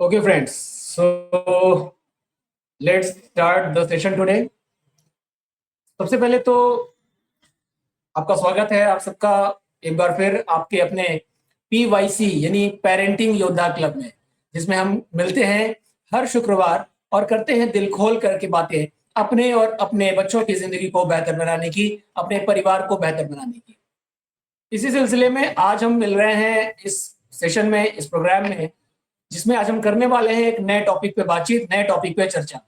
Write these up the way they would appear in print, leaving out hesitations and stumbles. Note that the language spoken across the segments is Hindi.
Okay, friends. So let's start the session today. सबसे पहले तो आपका स्वागत है आप सबका एक बार फिर आपके अपने PYC यानी पेरेंटिंग योद्धा क्लब में, जिसमें हम मिलते हैं हर शुक्रवार और करते हैं दिल खोल करके बातें अपने और अपने बच्चों की जिंदगी को बेहतर बनाने की, अपने परिवार को बेहतर बनाने की। इसी सिलसिले में आज हम मिल रहे हैं इस सेशन में, इस प्रोग्राम में, जिसमें आज हम करने वाले हैं एक नए टॉपिक पे बातचीत, नए टॉपिक पे चर्चा।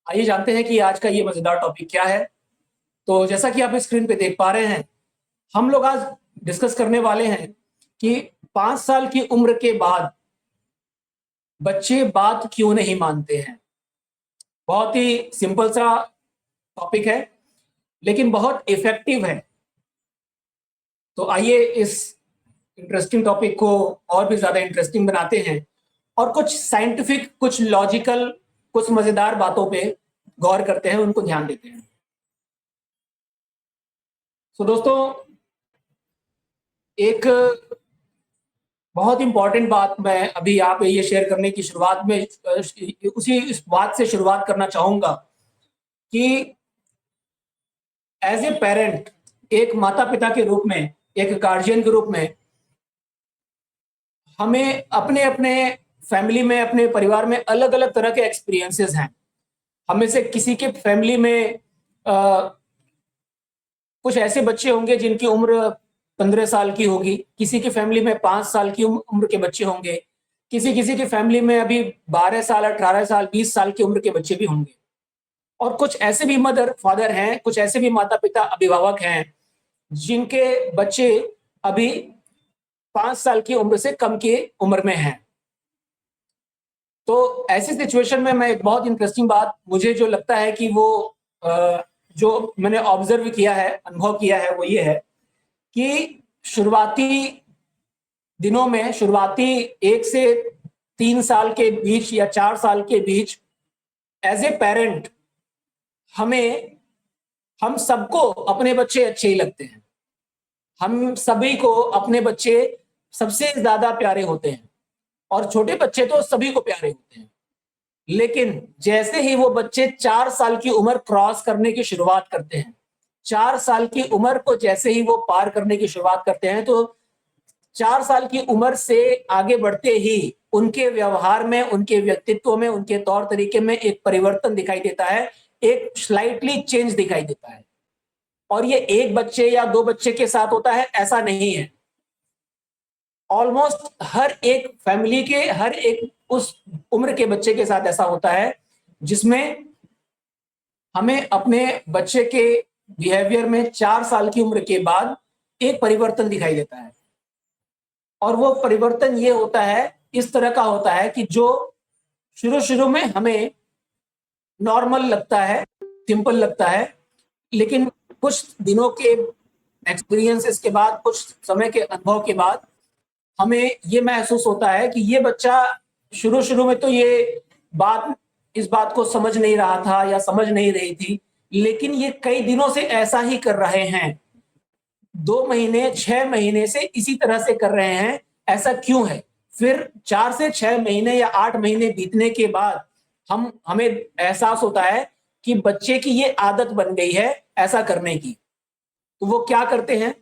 आइए जानते हैं कि आज का ये मजेदार टॉपिक क्या है। तो जैसा कि आप स्क्रीन पे देख पा रहे हैं, हम लोग आज डिस्कस करने वाले हैं कि 5 साल की उम्र के बाद बच्चे बात क्यों नहीं मानते हैं। बहुत ही सिंपल सा टॉपिक है, लेकिन बहुत इफेक्टिव है। तो आइए इस इंटरेस्टिंग टॉपिक को और भी ज्यादा इंटरेस्टिंग बनाते हैं और कुछ साइंटिफिक, कुछ लॉजिकल, कुछ मजेदार बातों पे गौर करते हैं, उनको ध्यान देते हैं। दोस्तों, एक बहुत इंपॉर्टेंट बात मैं अभी आप ये शेयर करने की शुरुआत में उसी इस बात से शुरुआत करना चाहूंगा कि एज ए पेरेंट, एक माता पिता के रूप में, एक गार्जियन के रूप में, हमें अपने अपने फैमिली में, अपने परिवार में अलग अलग तरह के एक्सपीरियंसेस हैं। हमें से किसी के फैमिली में कुछ ऐसे बच्चे होंगे जिनकी उम्र 15 साल की होगी, किसी की फैमिली में 5 साल की उम्र के बच्चे होंगे, किसी किसी की फैमिली में अभी 12 साल, 18 साल, 20 साल की उम्र के बच्चे भी होंगे। और कुछ ऐसे भी मदर फादर हैं, कुछ ऐसे भी माता पिता अभिभावक हैं जिनके बच्चे अभी 5 साल की उम्र से कम की उम्र में हैं। तो ऐसी सिचुएशन में मैं एक बहुत इंटरेस्टिंग बात मुझे जो लगता है कि वो जो मैंने ऑब्जर्व किया है, अनुभव किया है, वो ये है कि शुरुआती दिनों में, शुरुआती 1 से 3 साल के बीच या 4 साल के बीच, एज ए पेरेंट हम सबको अपने बच्चे अच्छे ही लगते हैं। हम सभी को अपने बच्चे सबसे ज्यादा प्यारे होते हैं और छोटे बच्चे तो सभी को प्यारे होते हैं। लेकिन जैसे ही वो बच्चे 4 साल की उम्र क्रॉस करने की शुरुआत करते हैं, 4 साल की उम्र को जैसे ही वो पार करने की शुरुआत करते हैं, तो 4 साल की उम्र से आगे बढ़ते ही उनके व्यवहार में, उनके व्यक्तित्व में, उनके तौर तरीके में एक परिवर्तन दिखाई देता है, एक स्लाइटली चेंज दिखाई देता है। और ये एक बच्चे या 2 बच्चे के साथ होता है ऐसा नहीं है। ऑलमोस्ट हर एक फैमिली के हर एक उस उम्र के बच्चे के साथ ऐसा होता है, जिसमें हमें अपने बच्चे के बिहेवियर में 4 साल की उम्र के बाद एक परिवर्तन दिखाई देता है। और वो परिवर्तन ये होता है, इस तरह का होता है कि जो शुरू शुरू में हमें नॉर्मल लगता है, सिंपल लगता है, लेकिन कुछ दिनों के एक्सपीरियंसेस के बाद, कुछ समय के अनुभव के बाद हमें ये महसूस होता है कि ये बच्चा शुरू शुरू में तो इस बात को समझ नहीं रहा था या समझ नहीं रही थी, लेकिन ये कई दिनों से ऐसा ही कर रहे हैं। 2 महीने, 6 महीने से इसी तरह से कर रहे हैं। ऐसा क्यों है? फिर 4 से 6 महीने या 8 महीने बीतने के बाद हमें एहसास होता है कि बच्चे की ये आदत बन गई है ऐसा करने की। तो वो क्या करते हैं?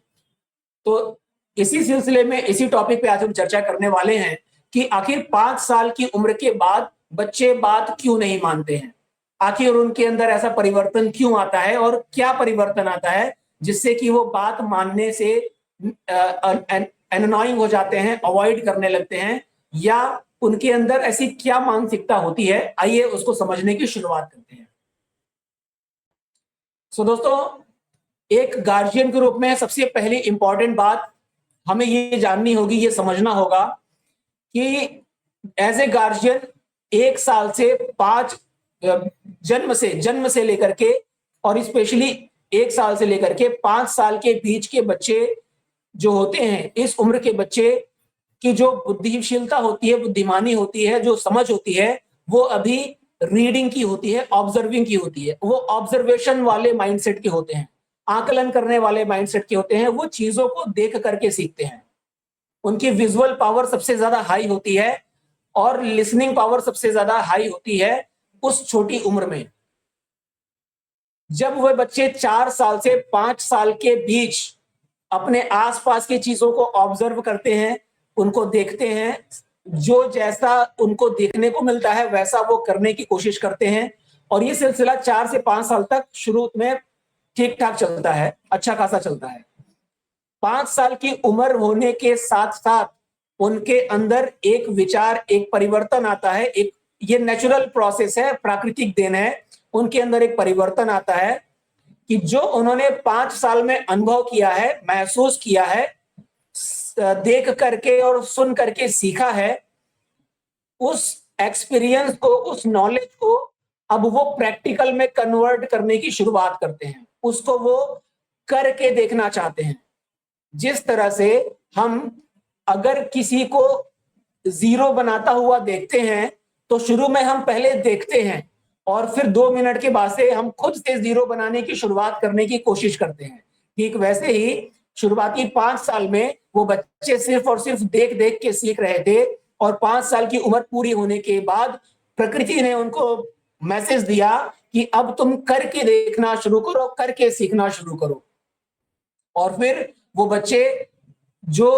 तो इसी सिलसिले में, इसी टॉपिक पे आज हम चर्चा करने वाले हैं कि आखिर 5 साल की उम्र के बाद बच्चे बात क्यों नहीं मानते हैं, आखिर उनके अंदर ऐसा परिवर्तन क्यों आता है और क्या परिवर्तन आता है जिससे कि वो बात मानने से एनोइंग हो जाते हैं, अवॉइड करने लगते हैं, या उनके अंदर ऐसी क्या मानसिकता होती है। आइए उसको समझने की शुरुआत करते हैं। दोस्तों, एक गार्जियन के रूप में सबसे पहली इंपॉर्टेंट बात हमें ये जाननी होगी, ये समझना होगा कि एज ए गार्जियन 1 साल से 5 जन्म से लेकर के, और स्पेशली 1 साल से लेकर के 5 साल के बीच के बच्चे जो होते हैं, इस उम्र के बच्चे की जो बुद्धिशीलता होती है, बुद्धिमानी होती है, जो समझ होती है, वो अभी रीडिंग की होती है, ऑब्जर्विंग की होती है। वो ऑब्जर्वेशन वाले माइंडसेट के होते हैं, आकलन करने वाले माइंडसेट के होते हैं। वो चीजों को देख करके सीखते हैं। उनकी विजुअल पावर सबसे ज्यादा हाई होती है और लिसनिंग पावर सबसे ज्यादा हाई होती है उस छोटी उम्र में। जब वह बच्चे 4 साल से 5 साल के बीच अपने आसपास की चीजों को ऑब्जर्व करते हैं, उनको देखते हैं, जो जैसा उनको देखने को मिलता है वैसा वो करने की कोशिश करते हैं, और ये सिलसिला 4 से 5 साल तक शुरू में ठीक ठाक चलता है, अच्छा खासा चलता है। 5 साल की उम्र होने के साथ साथ उनके अंदर एक विचार, एक परिवर्तन आता है। एक ये नेचुरल प्रोसेस है, प्राकृतिक देन है। उनके अंदर एक परिवर्तन आता है कि जो उन्होंने 5 साल में अनुभव किया है, महसूस किया है, देख करके और सुन करके सीखा है, उस एक्सपीरियंस को, उस नॉलेज को अब वो प्रैक्टिकल में कन्वर्ट करने की शुरुआत करते हैं, उसको वो करके देखना चाहते हैं। जिस तरह से हम अगर किसी को जीरो बनाता हुआ देखते हैं तो शुरू में हम पहले देखते हैं और फिर 2 मिनट के बाद से हम खुद से जीरो बनाने की शुरुआत करने की कोशिश करते हैं। ठीक वैसे ही शुरुआती 5 साल में वो बच्चे सिर्फ और सिर्फ देख देख के सीख रहे थे, और 5 साल की उम्र पूरी होने के बाद प्रकृति ने उनको मैसेज दिया कि अब तुम करके देखना शुरू करो, करके सीखना शुरू करो। और फिर वो बच्चे जो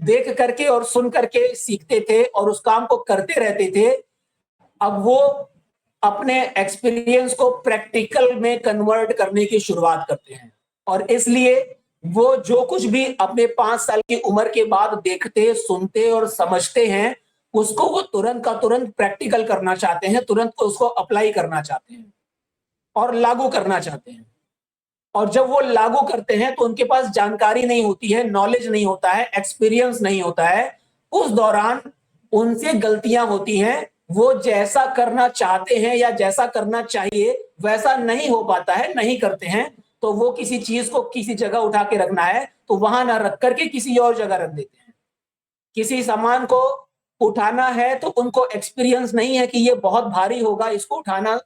देख करके और सुन करके सीखते थे और उस काम को करते रहते थे, अब वो अपने एक्सपीरियंस को प्रैक्टिकल में कन्वर्ट करने की शुरुआत करते हैं। और इसलिए वो जो कुछ भी अपने 5 साल की उम्र के बाद देखते, सुनते और समझते हैं, उसको वो तुरंत का तुरंत प्रैक्टिकल करना चाहते हैं, तुरंत उसको अप्लाई करना चाहते हैं और लागू करना चाहते हैं। और जब वो लागू करते हैं तो उनके पास जानकारी नहीं होती है, नॉलेज नहीं होता है, एक्सपीरियंस नहीं होता है। उस दौरान उनसे गलतियां होती हैं, वो जैसा करना चाहते हैं या जैसा करना चाहिए वैसा नहीं हो पाता है, नहीं करते हैं। तो वो किसी चीज को किसी जगह उठा के रखना है तो वहां ना रख करके किसी और जगह रख देते हैं। किसी सामान को उठाना है तो उनको एक्सपीरियंस नहीं है कि ये बहुत भारी होगा, इसको उठाना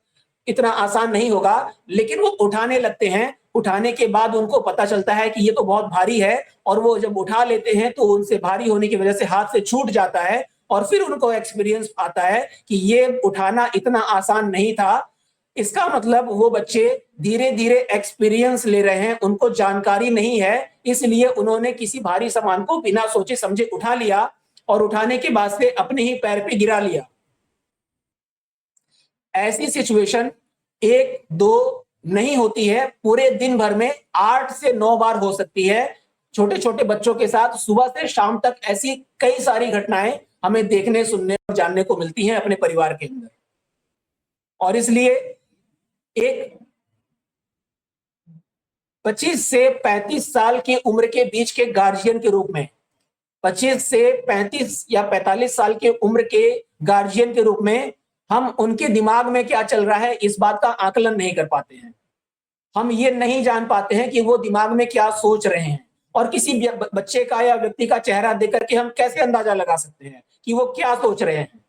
इतना आसान नहीं होगा, लेकिन वो उठाने लगते हैं। उठाने के बाद उनको पता चलता है कि ये तो बहुत भारी है, और वो जब उठा लेते हैं तो उनसे भारी होने की वजह से हाथ से छूट जाता है, और फिर उनको एक्सपीरियंस आता है कि ये उठाना इतना आसान नहीं था। इसका मतलब वो बच्चे धीरे धीरे एक्सपीरियंस ले रहे हैं, उनको जानकारी नहीं है, इसलिए उन्होंने किसी भारी सामान को बिना सोचे समझे उठा लिया और उठाने के बाद से अपने ही पैर पे गिरा लिया। ऐसी सिचुएशन 1-2 नहीं होती है, पूरे दिन भर में 8 से 9 बार हो सकती है। छोटे छोटे बच्चों के साथ सुबह से शाम तक ऐसी कई सारी घटनाएं हमें देखने, सुनने और जानने को मिलती हैं अपने परिवार के अंदर। और इसलिए एक 25 से 35 साल की उम्र के बीच के गार्जियन के रूप में, 25 से 35 या 45 साल के उम्र के गार्जियन के रूप में हम उनके दिमाग में क्या चल रहा है इस बात का आकलन नहीं कर पाते हैं। हम ये नहीं जान पाते हैं कि वो दिमाग में क्या सोच रहे हैं, और किसी बच्चे का या व्यक्ति का चेहरा देख करके हम कैसे अंदाजा लगा सकते हैं कि वो क्या सोच रहे हैं।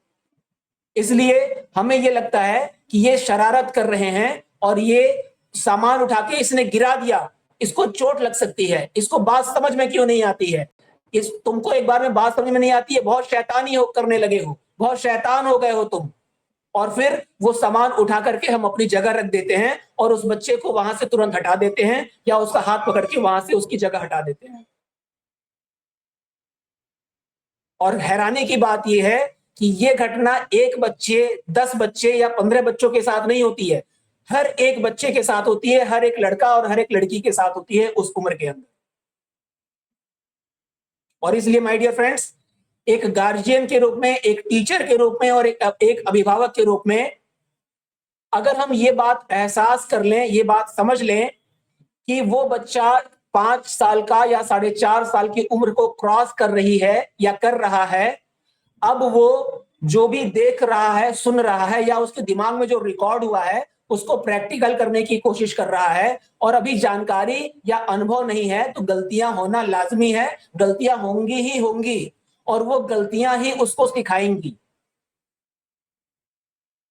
इसलिए हमें ये लगता है कि ये शरारत कर रहे हैं, और ये सामान उठा के इसने गिरा दिया, इसको चोट लग सकती है, इसको बात समझ में क्यों नहीं आती है, इस तुमको एक बार में बात समझ में नहीं आती है, बहुत शैतानी हो करने लगे हो, बहुत शैतान हो गए हो तुम। और फिर वो सामान उठा करके हम अपनी जगह रख देते हैं और उस बच्चे को वहां से तुरंत हटा देते हैं, या उसका हाथ पकड़ के वहां से उसकी जगह हटा देते हैं। और हैरानी की बात यह है कि ये घटना एक बच्चे, 10 बच्चे या 15 बच्चों के साथ नहीं होती है, हर एक बच्चे के साथ होती है, हर एक लड़का और हर एक लड़की के साथ होती है उस उम्र के अंदर। और इसलिए माय डियर फ्रेंड्स, एक गार्जियन के रूप में, एक टीचर के रूप में और एक अभिभावक के रूप में, अगर हम ये बात एहसास कर लें, ये बात समझ लें कि वो बच्चा 5 साल का या 4.5 साल की उम्र को क्रॉस कर रही है या कर रहा है, अब वो जो भी देख रहा है, सुन रहा है, या उसके दिमाग में जो रिकॉर्ड हुआ है उसको प्रैक्टिकल करने की कोशिश कर रहा है, और अभी जानकारी या अनुभव नहीं है, तो गलतियां होना लाजमी है, गलतियां होंगी ही होंगी, और वो गलतियां ही उसको सिखाएंगी।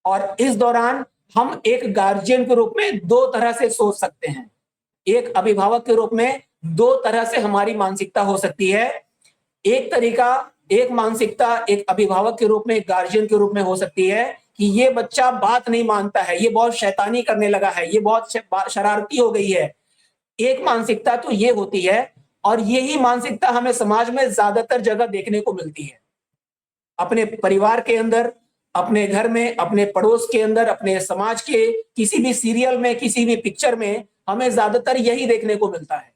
और इस दौरान हम एक गार्जियन के रूप में 2 तरह से सोच सकते हैं, एक अभिभावक के रूप में 2 तरह से हमारी मानसिकता हो सकती है। एक तरीका, एक मानसिकता एक अभिभावक के रूप में, एक गार्जियन के रूप में हो सकती है कि ये बच्चा बात नहीं मानता है, ये बहुत शैतानी करने लगा है, ये बहुत शरारती हो गई है। एक मानसिकता तो ये होती है, और यही मानसिकता हमें समाज में ज्यादातर जगह देखने को मिलती है। अपने परिवार के अंदर, अपने घर में, अपने पड़ोस के अंदर, अपने समाज के किसी भी सीरियल में, किसी भी पिक्चर में हमें ज्यादातर यही देखने को मिलता है।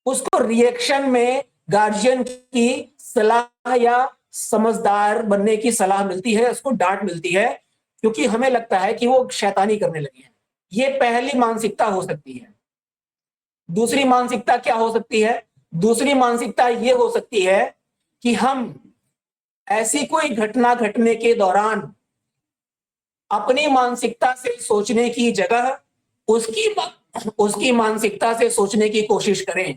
उसको रिएक्शन में गार्जियन की सलाह या समझदार बनने की सलाह मिलती है, उसको डांट मिलती है, क्योंकि हमें लगता है कि वो शैतानी करने लगे हैं। ये पहली मानसिकता हो सकती है। दूसरी मानसिकता क्या हो सकती है? दूसरी मानसिकता ये हो सकती है कि हम ऐसी कोई घटना घटने के दौरान अपनी मानसिकता से सोचने की जगह उसकी मानसिकता से सोचने की कोशिश करें।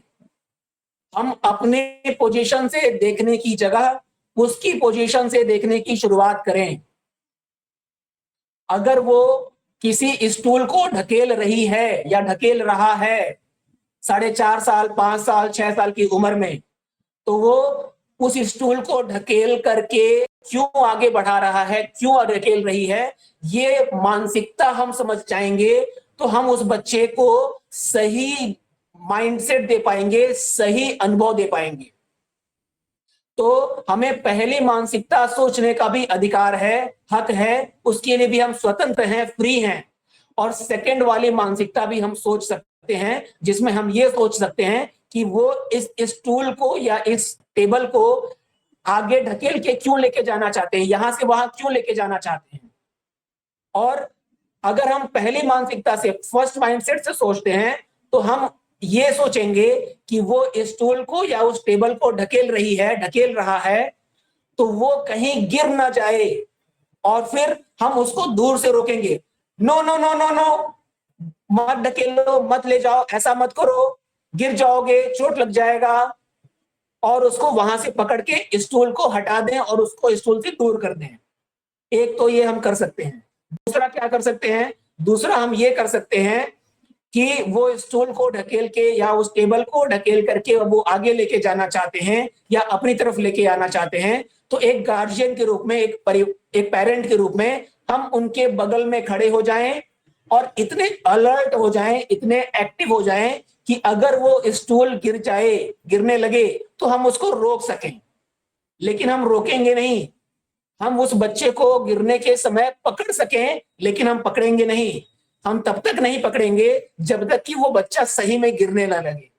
हम अपने पोजीशन से देखने की जगह उसकी पोजीशन से देखने की शुरुआत करें। अगर वो किसी स्टूल को ढकेल रही है या ढकेल रहा है 4.5 साल, 5 साल, 6 साल की उम्र में, तो वो उस स्टूल को ढकेल करके क्यों आगे बढ़ा रहा है, क्यों ढकेल रही है, ये मानसिकता हम समझ जाएंगे तो हम उस बच्चे को सही माइंडसेट दे पाएंगे, सही अनुभव दे पाएंगे। तो हमें पहली मानसिकता सोचने का भी अधिकार है, हक है, उसके लिए भी हम स्वतंत्र हैं, फ्री हैं। और सेकंड वाली मानसिकता भी हम सोच सकते हैं, जिसमें हम ये सोच सकते हैं कि वो इस स्टूल को या इस टेबल को आगे ढकेल के क्यों लेके जाना चाहते हैं, यहां से वहां क्यों लेके जाना चाहते हैं। और अगर हम पहली मानसिकता से, फर्स्ट माइंडसेट से सोचते हैं, तो हम ये सोचेंगे कि वो इस स्टूल को या उस टेबल को ढकेल रही है, ढकेल रहा है, तो वो कहीं गिर ना जाए, और फिर हम उसको दूर से रोकेंगे। No no no no no, मत ढकेलो, मत ले जाओ, ऐसा मत करो, गिर जाओगे, चोट लग जाएगा। और उसको वहां से पकड़ के स्टूल को हटा दें और उसको स्टूल से दूर कर दें। एक तो ये हम कर सकते हैं। दूसरा क्या कर सकते हैं? दूसरा हम ये कर सकते हैं कि वो स्टूल को ढकेल के या उस टेबल को ढकेल करके वो आगे लेके जाना चाहते हैं या अपनी तरफ लेके आना चाहते हैं, तो एक गार्जियन के रूप में, एक पेरेंट के रूप में हम उनके बगल में खड़े हो जाएं और इतने अलर्ट हो जाएं, इतने एक्टिव हो जाएं कि अगर वो स्टूल गिर जाए, गिरने लगे, तो हम उसको रोक सकें। लेकिन हम रोकेंगे नहीं, हम उस बच्चे को गिरने के समय पकड़ सकें, लेकिन हम पकड़ेंगे नहीं। हम तब तक नहीं पकड़ेंगे जब तक कि वो बच्चा सही में गिरने ना लगे।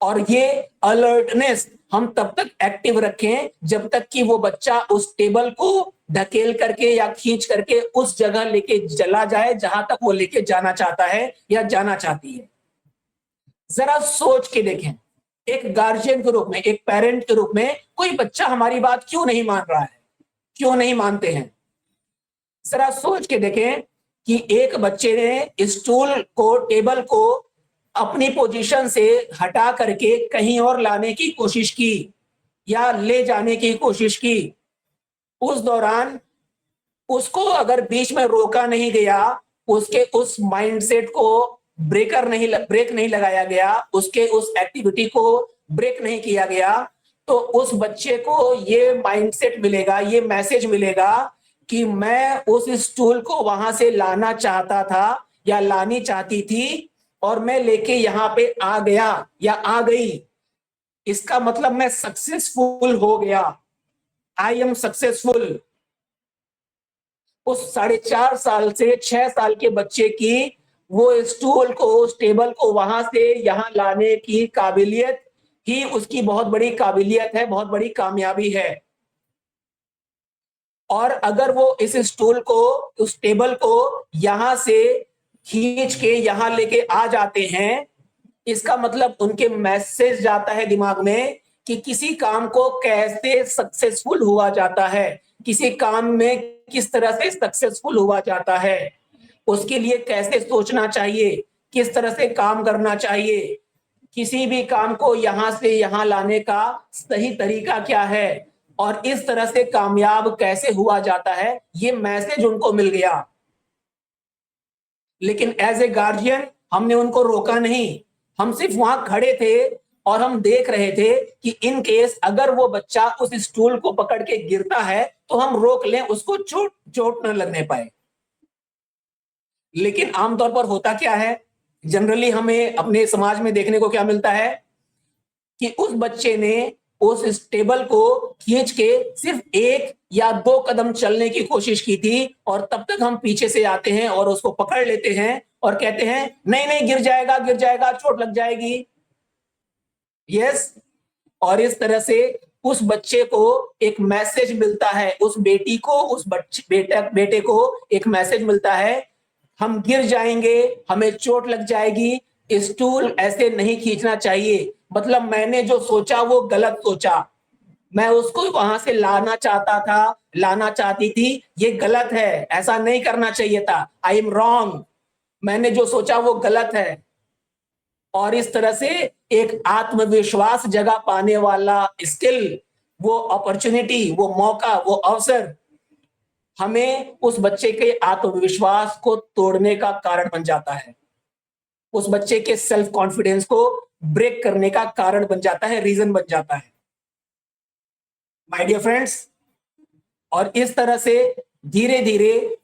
और ये अलर्टनेस हम तब तक एक्टिव रखें जब तक कि वो बच्चा उस टेबल को ढकेल करके या खींच करके उस जगह लेके चला जाए जहां तक वो लेके जाना चाहता है या जाना चाहती है। जरा सोच के देखें, एक गार्जियन के रूप में, एक पेरेंट के रूप में, कोई बच्चा हमारी बात क्यों नहीं मान रहा है, क्यों नहीं मानते हैं? जरा सोच के देखें कि एक बच्चे ने स्टूल को, टेबल को अपनी पोजीशन से हटा करके कहीं और लाने की कोशिश की या ले जाने की कोशिश की। उस दौरान उसको अगर बीच में रोका नहीं गया, उसके उस माइंडसेट को ब्रेक नहीं लगाया गया, उसके उस एक्टिविटी को ब्रेक नहीं किया गया, तो उस बच्चे को ये माइंडसेट मिलेगा, ये मैसेज मिलेगा कि मैं उस स्टूल को वहां से लाना चाहता था या लानी चाहती थी, और मैं लेके यहाँ पे आ गया या आ गई। इसका मतलब मैं सक्सेसफुल हो गया, आई एम सक्सेसफुल। उस 4.5 साल से 6 साल के बच्चे की वो स्टूल को, उस टेबल को वहां से यहां लाने की काबिलियत ही उसकी बहुत बड़ी काबिलियत है, बहुत बड़ी कामयाबी है। और अगर वो इस स्टूल को, उस टेबल को यहां से खींच के यहां लेके आ जाते हैं, इसका मतलब उनके मैसेज जाता है दिमाग में कि किसी काम को कैसे सक्सेसफुल हुआ जाता है, किसी काम में किस तरह से सक्सेसफुल हुआ जाता है, उसके लिए कैसे सोचना चाहिए, किस तरह से काम करना चाहिए, किसी भी काम को यहां से यहां लाने का सही तरीका क्या है, और इस तरह से कामयाब कैसे हुआ जाता है, ये मैसेज उनको मिल गया। लेकिन एज ए गार्जियन हमने उनको रोका नहीं, हम सिर्फ वहां खड़े थे और हम देख रहे थे कि इन केस अगर वो बच्चा उस स्टूल को पकड़ के गिरता है तो हम रोक लें, उसको चोट चोट न लगने पाए। लेकिन आमतौर पर होता क्या है, जनरली हमें अपने समाज में देखने को क्या मिलता है कि उस बच्चे ने उस टेबल को खींच के सिर्फ 1 या 2 कदम चलने की कोशिश की थी और तब तक हम पीछे से आते हैं और उसको पकड़ लेते हैं और कहते हैं नहीं नहीं गिर जाएगा, चोट लग जाएगी। यस, और इस तरह से उस बच्चे को एक मैसेज मिलता है, उस बेटी को, उस बेटे को एक मैसेज मिलता है, हम गिर जाएंगे, हमें चोट लग जाएगी, स्टूल ऐसे नहीं खींचना चाहिए। मतलब मैंने जो सोचा वो गलत सोचा, मैं उसको वहां से लाना चाहता था, लाना चाहती थी, ये गलत है, ऐसा नहीं करना चाहिए था, आई एम रॉन्ग, मैंने जो सोचा वो गलत है। और इस तरह से एक आत्मविश्वास जगा पाने वाला स्किल, वो अपॉर्चुनिटी, वो मौका, वो अवसर हमें उस बच्चे के आत्मविश्वास को तोड़ने का कारण बन जाता है, उस बच्चे के सेल्फ कॉन्फिडेंस को ब्रेक करने का कारण बन जाता है, रीजन बन जाता है, माय डियर फ्रेंड्स। और इस तरह से धीरे धीरे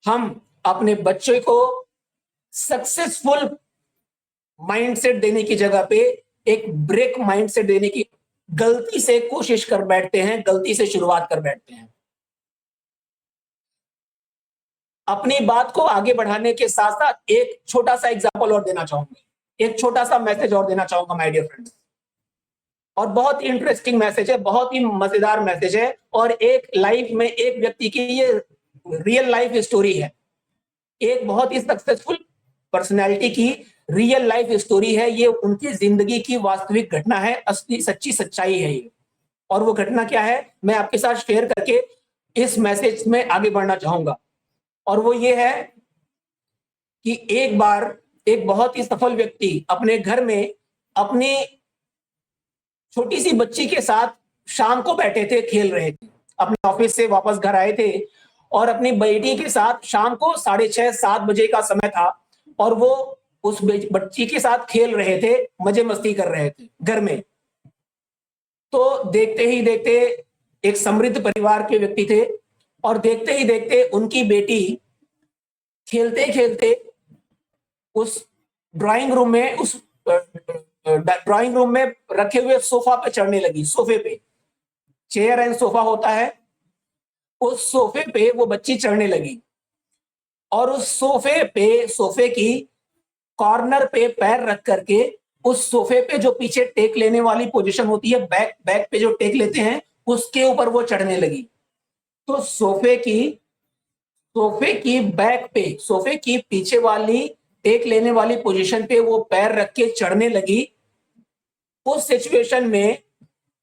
हम अपने बच्चे को सक्सेसफुल माइंडसेट देने की जगह पे एक ब्रेक माइंडसेट देने की गलती से कोशिश कर बैठते हैं, गलती से शुरुआत कर बैठते हैं। अपनी बात को आगे बढ़ाने के साथ साथ एक छोटा सा एग्जांपल और देना चाहूंगा, एक छोटा सा मैसेज और देना चाहूंगा माय डियर फ्रेंड्स। और बहुत ही इंटरेस्टिंग मैसेज है, बहुत ही मजेदार मैसेज है, और एक लाइफ में एक व्यक्ति की ये रियल लाइफ स्टोरी है, एक बहुत ही सक्सेसफुल पर्सनैलिटी की रियल लाइफ स्टोरी है, ये उनकी जिंदगी की वास्तविक घटना है, असली सच्ची सच्चाई है ये। और वो घटना क्या है मैं आपके साथ शेयर करके इस मैसेज में आगे बढ़ना चाहूंगा। और वो ये है कि एक बार एक बहुत ही सफल व्यक्ति अपने घर में अपनी छोटी सी बच्ची के साथ शाम को बैठे थे, खेल रहे थे, अपने ऑफिस से वापस घर आए थे और अपनी बेटी के साथ शाम को 6:30-7 बजे का समय था और वो उस बच्ची के साथ खेल रहे थे, मजे मस्ती कर रहे थे घर में। तो देखते ही देखते एक समृद्ध परिवार के व्यक्ति थे और देखते ही देखते उनकी बेटी खेलते खेलते उस ड्राइंग रूम में रखे हुए सोफा पे चढ़ने लगी, सोफे पे, चेयर एंड सोफा होता है, उस सोफे पे वो बच्ची चढ़ने लगी और उस सोफे की कॉर्नर पे पैर रख करके उस सोफे पे जो पीछे टेक लेने वाली पोजीशन होती है, बैक पे जो टेक लेते हैं उसके ऊपर वो चढ़ने लगी। तो सोफे की पीछे वाली टेक लेने वाली पोजीशन पे वो पैर रख के चढ़ने लगी। उस सिचुएशन में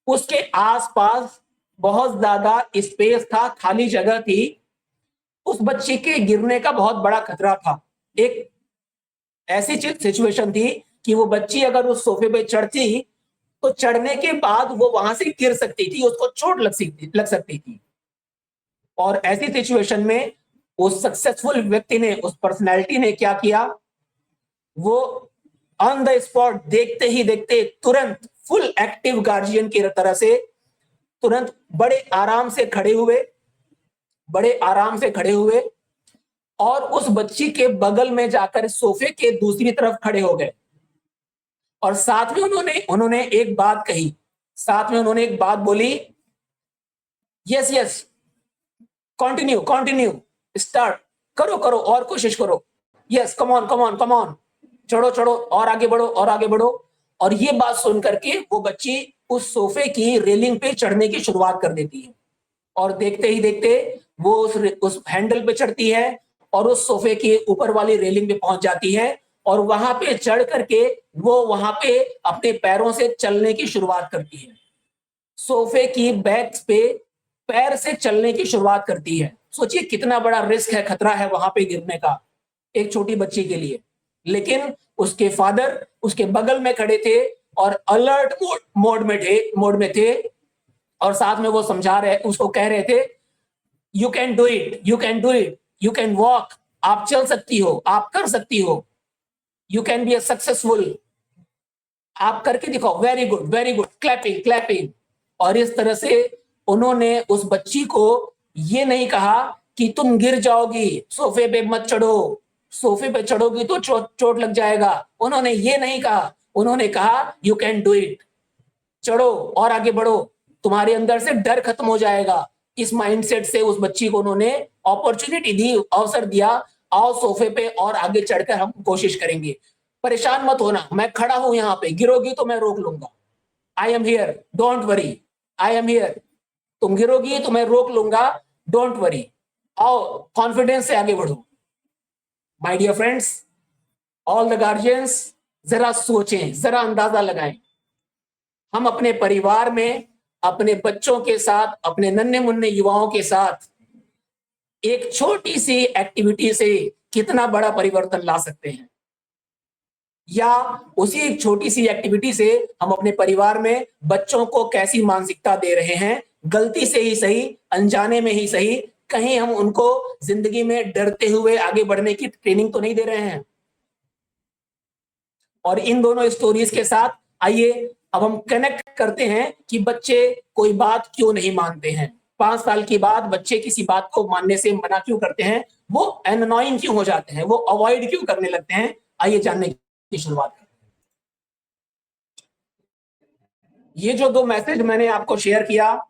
उसके आसपास बहुत ज्यादा स्पेस था, खाली जगह थी, उस बच्ची के गिरने का बहुत बड़ा खतरा था। एक ऐसी सिचुएशन थी कि वो बच्ची अगर उस सोफे पे चढ़ती तो चढ़ने के बाद वो वहां से गिर सकती थी, उसको चोट लग सकती थी। और ऐसी सिचुएशन में उस सक्सेसफुल व्यक्ति ने, उस पर्सनैलिटी ने क्या किया, वो ऑन द स्पॉट देखते ही देखते तुरंत फुल एक्टिव गार्जियन की तरह से तुरंत बड़े आराम से खड़े हुए और उस बच्ची के बगल में जाकर सोफे के दूसरी तरफ खड़े हो गए और साथ में उन्होंने एक बात कही, साथ में उन्होंने एक बात बोली, यस यस, कंटिन्यू, स्टार्ट, करो और कोशिश करो, यस, कम ऑन, चढ़ो और आगे बढ़ो। और ये बात सुन करके वो बच्ची उस सोफे की रेलिंग पे चढ़ने की शुरुआत कर देती है और देखते ही देखते वो उस हैंडल पे चढ़ती है और उस सोफे के ऊपर वाली रेलिंग पे पहुंच जाती है और वहां पे चढ़ करके वो वहां पे अपने पैरों से चलने की शुरुआत करती है, सोफे की बैक पे पैर से चलने की शुरुआत करती है। सोचिए कितना बड़ा रिस्क है, खतरा है वहां पे गिरने का एक छोटी बच्ची के लिए। लेकिन उसके फादर उसके बगल में खड़े थे और अलर्ट मोड में थे और साथ में वो उसको कह रहे थे, you can do it, you can walk, आप चल सकती हो, आप कर सकती हो, you can be a successful, आप करके दिखाओ, very good very good, clapping clapping. और इस तरह से उन्होंने उस बच्ची को ये नहीं कहा कि तुम गिर जाओगी, सोफे पे मत चढ़ो, सोफे पे चढ़ोगी तो चोट लग जाएगा, उन्होंने ये नहीं कहा। उन्होंने कहा यू कैन डू इट, चढ़ो और आगे बढ़ो, तुम्हारे अंदर से डर खत्म हो जाएगा। इस माइंडसेट से उस बच्ची को उन्होंने अपॉर्चुनिटी दी, अवसर दिया, आओ सोफे पे और आगे चढ़कर हम कोशिश करेंगे, परेशान मत होना, मैं खड़ा हूं यहाँ पे, गिरोगी तो मैं रोक लूंगा, I am here, don't worry, I am here, तुम गिरोगी तो मैं रोक लूंगा, डोंट वरी, आओ कॉन्फिडेंस से आगे बढ़ो। My dear friends, all the guardians, जरा सोचें, जरा अंदाजा लगाएं, हम अपने परिवार में अपने बच्चों के साथ, अपने नन्हे मुन्ने युवाओं के साथ एक छोटी सी एक्टिविटी से कितना बड़ा परिवर्तन ला सकते हैं, या उसी एक छोटी सी एक्टिविटी से हम अपने परिवार में बच्चों को कैसी मानसिकता दे रहे हैं, गलती से ही सही, अनजाने में ही सही, कहीं हम उनको जिंदगी में डरते हुए आगे बढ़ने की ट्रेनिंग तो नहीं दे रहे हैं। और इन दोनों स्टोरीज के साथ आइए अब हम कनेक्ट करते हैं कि बच्चे कोई बात क्यों नहीं मानते हैं, 5 साल के बाद बच्चे किसी बात को मानने से मना क्यों करते हैं, वो एननोइंग क्यों हो जाते हैं, वो अवॉइड क्यों करने लगते हैं, आइए जानने की शुरुआत करते हैं। ये जो 2 मैसेज मैंने आपको शेयर किया,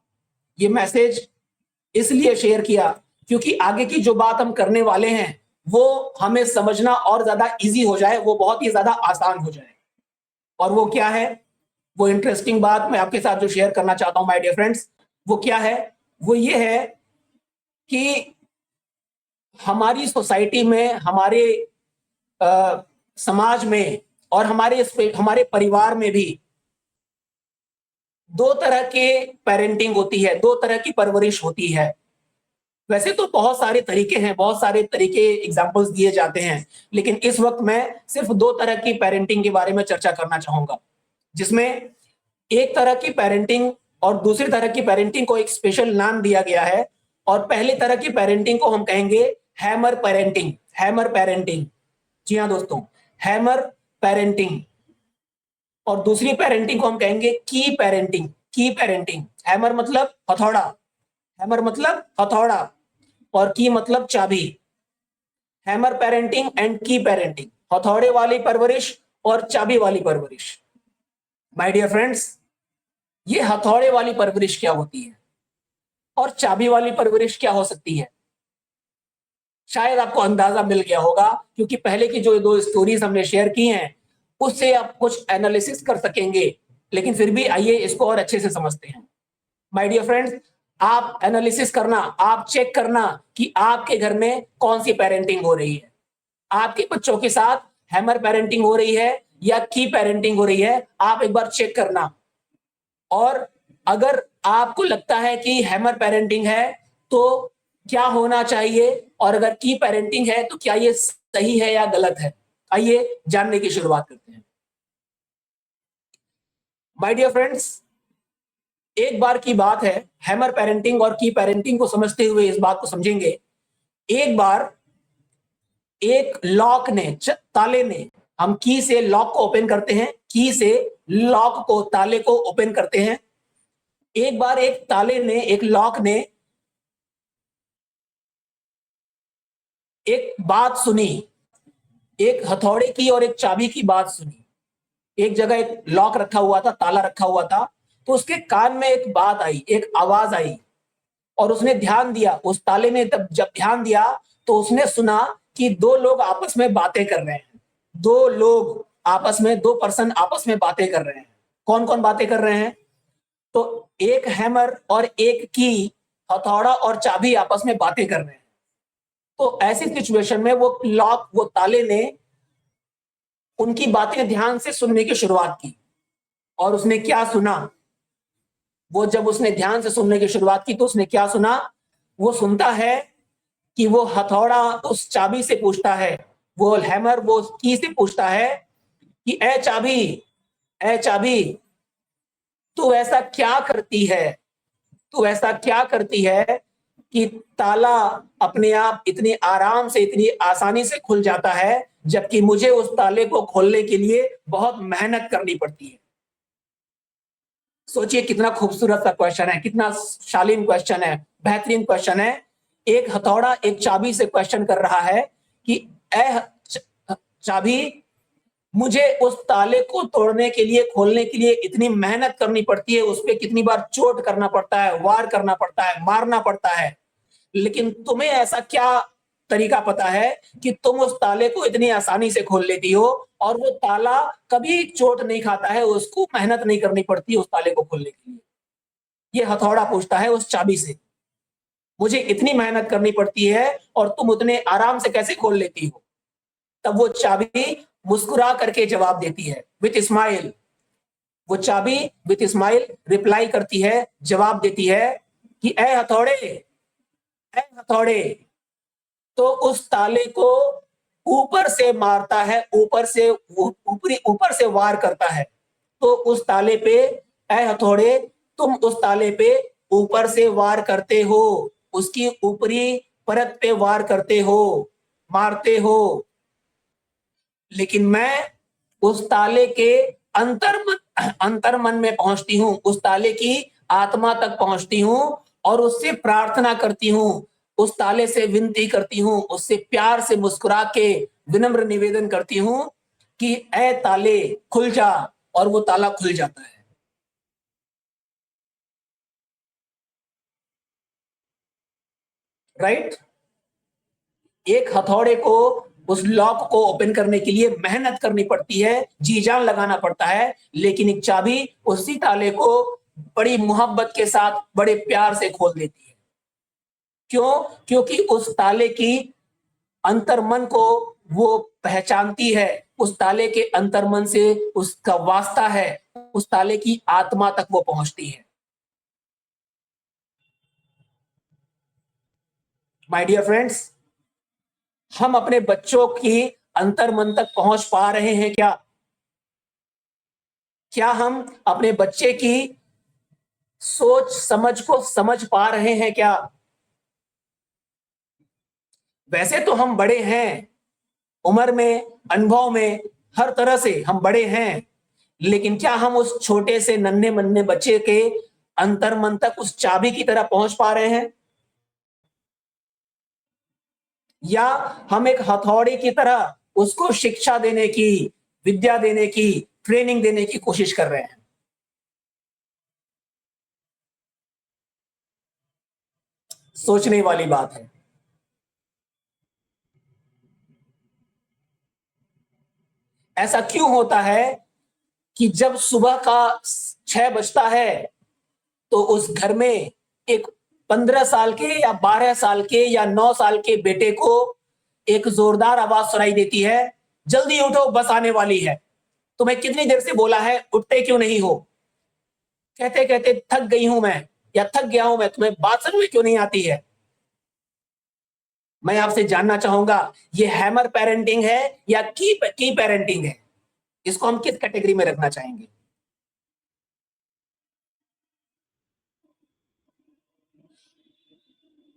ये मैसेज इसलिए शेयर किया क्योंकि आगे की जो बात हम करने वाले हैं वो हमें समझना और ज्यादा इजी हो जाए, वो बहुत ही ज्यादा आसान हो जाए। और वो क्या है, वो इंटरेस्टिंग बात मैं आपके साथ जो शेयर करना चाहता हूं माय डियर फ्रेंड्स, वो क्या है, वो ये है कि हमारी सोसाइटी में, हमारे समाज में और हमारे परिवार में भी 2 तरह के पेरेंटिंग होती है, 2 तरह की परवरिश होती है। वैसे तो बहुत सारे तरीके हैं, बहुत सारे तरीके एग्जांपल्स दिए जाते हैं, लेकिन इस वक्त मैं सिर्फ 2 तरह की पेरेंटिंग के बारे में चर्चा करना चाहूंगा, जिसमें एक तरह की पेरेंटिंग और दूसरी तरह की पेरेंटिंग को एक स्पेशल नाम दिया गया है। और पहली तरह की पेरेंटिंग को हम कहेंगे हैमर पेरेंटिंग, हैमर पेरेंटिंग, जी हाँ दोस्तों, हैमर पेरेंटिंग। और दूसरी पेरेंटिंग को हम कहेंगे की पेरेंटिंग, की पेरेंटिंग। हैमर मतलब हथौड़ा, हैमर मतलब हथौड़ा, और की मतलब चाबी। हैमर पेरेंटिंग एंड की पेरेंटिंग, हथौड़े वाली परवरिश और चाबी वाली परवरिश। माय डियर फ्रेंड्स, ये हथौड़े वाली परवरिश क्या होती है और चाबी वाली परवरिश क्या हो सकती है, शायद आपको अंदाजा मिल गया होगा, क्योंकि पहले की जो 2 स्टोरीज हमने शेयर की हैं उससे आप कुछ एनालिसिस कर सकेंगे, लेकिन फिर भी आइए इसको और अच्छे से समझते हैं। माय डियर फ्रेंड्स, आप एनालिसिस करना, आप चेक करना कि आपके घर में कौन सी पेरेंटिंग हो रही है, आपके बच्चों के साथ हैमर पेरेंटिंग हो रही है या की पेरेंटिंग हो रही है, आप एक बार चेक करना। और अगर आपको लगता है कि हैमर पेरेंटिंग है तो क्या होना चाहिए, और अगर की पेरेंटिंग है तो क्या ये सही है या गलत है, आइए जानने की शुरुआत करते हैं। माय डियर फ्रेंड्स, एक बार की बात है, हैमर पेरेंटिंग और की पेरेंटिंग को समझते हुए इस बात को समझेंगे। एक बार एक लॉक ने, ताले ने, हम की से लॉक को ओपन करते हैं, की से लॉक को, ताले को ओपन करते हैं। एक बार एक ताले ने, एक लॉक ने एक बात सुनी, एक हथौड़े की और एक चाबी की बात सुनी। एक जगह एक लॉक रखा हुआ था, ताला रखा हुआ था, तो उसके कान में एक बात आई, एक आवाज आई, और उसने ध्यान दिया, उस ताले ने जब ध्यान दिया तो उसने सुना कि 2 लोग आपस में बातें कर रहे हैं, 2 लोग आपस में, 2 पर्सन आपस में बातें कर रहे हैं। कौन कौन बातें कर रहे हैं, तो एक हैमर और एक की, हथौड़ा और चाबी आपस में बातें कर रहे हैं। तो ऐसी सिचुएशन में वो लॉक, वो ताले ने उनकी बातें ध्यान से सुनने की शुरुआत की। और उसने क्या सुना, वो जब उसने ध्यान से सुनने की शुरुआत की तो उसने क्या सुना, वो सुनता है कि वो हथौड़ा उस चाबी से पूछता है, वो हैमर वो की से पूछता है कि ए चाबी, ए चाबी, तू ऐसा क्या करती है, तू ऐसा क्या करती है कि ताला अपने आप इतनी आराम से, इतनी आसानी से खुल जाता है, जबकि मुझे उस ताले को खोलने के लिए बहुत मेहनत करनी पड़ती है। सोचिए कितना खूबसूरत सा क्वेश्चन है, कितना शालीन क्वेश्चन है, बेहतरीन क्वेश्चन है। एक हथौड़ा एक चाबी से क्वेश्चन कर रहा है कि ए चाबी, मुझे उस ताले को तोड़ने के लिए, खोलने के लिए इतनी मेहनत करनी पड़ती है, उस पे कितनी बार चोट करना पड़ता है, वार करना पड़ता है, मारना पड़ता है, लेकिन तुम्हें ऐसा क्या तरीका पता है कि तुम उस ताले को इतनी आसानी से खोल लेती हो और वो ताला कभी चोट नहीं खाता है, उसको मेहनत नहीं करनी पड़ती उस ताले को खोलने के लिए। ये हथौड़ा पूछता है उस चाबी से, मुझे इतनी मेहनत करनी पड़ती है और तुम उतने आराम से कैसे खोल लेती हो? तब वो चाबी मुस्कुरा करके जवाब देती है, विथ स्माइल। वो चाबी विथ स्माइल रिप्लाई करती है, जवाब देती है कि ए हथौड़े, ए हथौड़े, तो उस ताले को ऊपर से मारता है, ऊपर से ऊपर से वार करता है। तो उस ताले पे, ए हथौड़े, तुम उस ताले पे ऊपर से वार करते हो, उसकी ऊपरी परत पे वार करते हो, मारते हो, लेकिन मैं उस ताले के अंतर्मन में पहुंचती हूं, उस ताले की आत्मा तक पहुंचती हूं और उससे प्रार्थना करती हूं, उस ताले से विनती करती हूं, उससे प्यार से मुस्कुरा के विनम्र निवेदन करती हूं कि ए ताले खुल जा, और वो ताला खुल जाता है। राइट? एक हथौड़े को उस लॉक को ओपन करने के लिए मेहनत करनी पड़ती है, जी जान लगाना पड़ता है, लेकिन एक चाबी उसी ताले को बड़ी मोहब्बत के साथ, बड़े प्यार से खोल देती है। क्यों? क्योंकि उस ताले की अंतर्मन को वो पहचानती है, उस ताले के अंतर्मन से उसका वास्ता है, उस ताले की आत्मा तक वो पहुंचती है। माय डियर फ्रेंड्स, हम अपने बच्चों की अंतर्मन तक पहुंच पा रहे हैं क्या? क्या हम अपने बच्चे की सोच समझ को समझ पा रहे हैं क्या? वैसे तो हम बड़े हैं, उम्र में, अनुभव में, हर तरह से हम बड़े हैं, लेकिन क्या हम उस छोटे से नन्हे मुन्ने बच्चे के अंतर्मन तक उस चाबी की तरह पहुंच पा रहे हैं? या हम एक हथौड़े की तरह उसको शिक्षा देने की, विद्या देने की, ट्रेनिंग देने की कोशिश कर रहे हैं? सोचने वाली बात है। ऐसा क्यों होता है कि जब सुबह का 6 बजता है तो उस घर में एक 15 साल के या 12 साल के या 9 साल के बेटे को एक जोरदार आवाज सुनाई देती है, जल्दी उठो बस आने वाली है। तुम्हें कितनी देर से बोला है, उठते क्यों नहीं हो? कहते कहते थक गई हूं मैं, या थक गया हूं मैं, तुम्हें बात समझ में क्यों नहीं आती है? मैं आपसे जानना चाहूंगा, ये हैमर पेरेंटिंग है या की पेरेंटिंग है? इसको हम किस कैटेगरी में रखना चाहेंगे?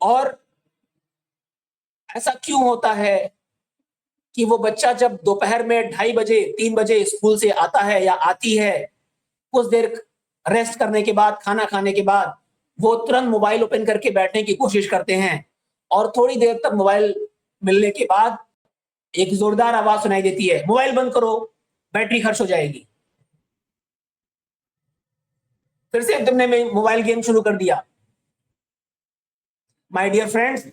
और ऐसा क्यों होता है कि वो बच्चा जब दोपहर में 2:30 बजे, 3 बजे स्कूल से आता है या आती है, कुछ देर रेस्ट करने के बाद, खाना खाने के बाद, वो तुरंत मोबाइल ओपन करके बैठने की कोशिश करते हैं और थोड़ी देर तक मोबाइल मिलने के बाद एक जोरदार आवाज सुनाई देती है, मोबाइल बंद करो, बैटरी खर्च हो जाएगी। फिर से तुमने मोबाइल गेम शुरू कर दिया। माय डियर फ्रेंड्स,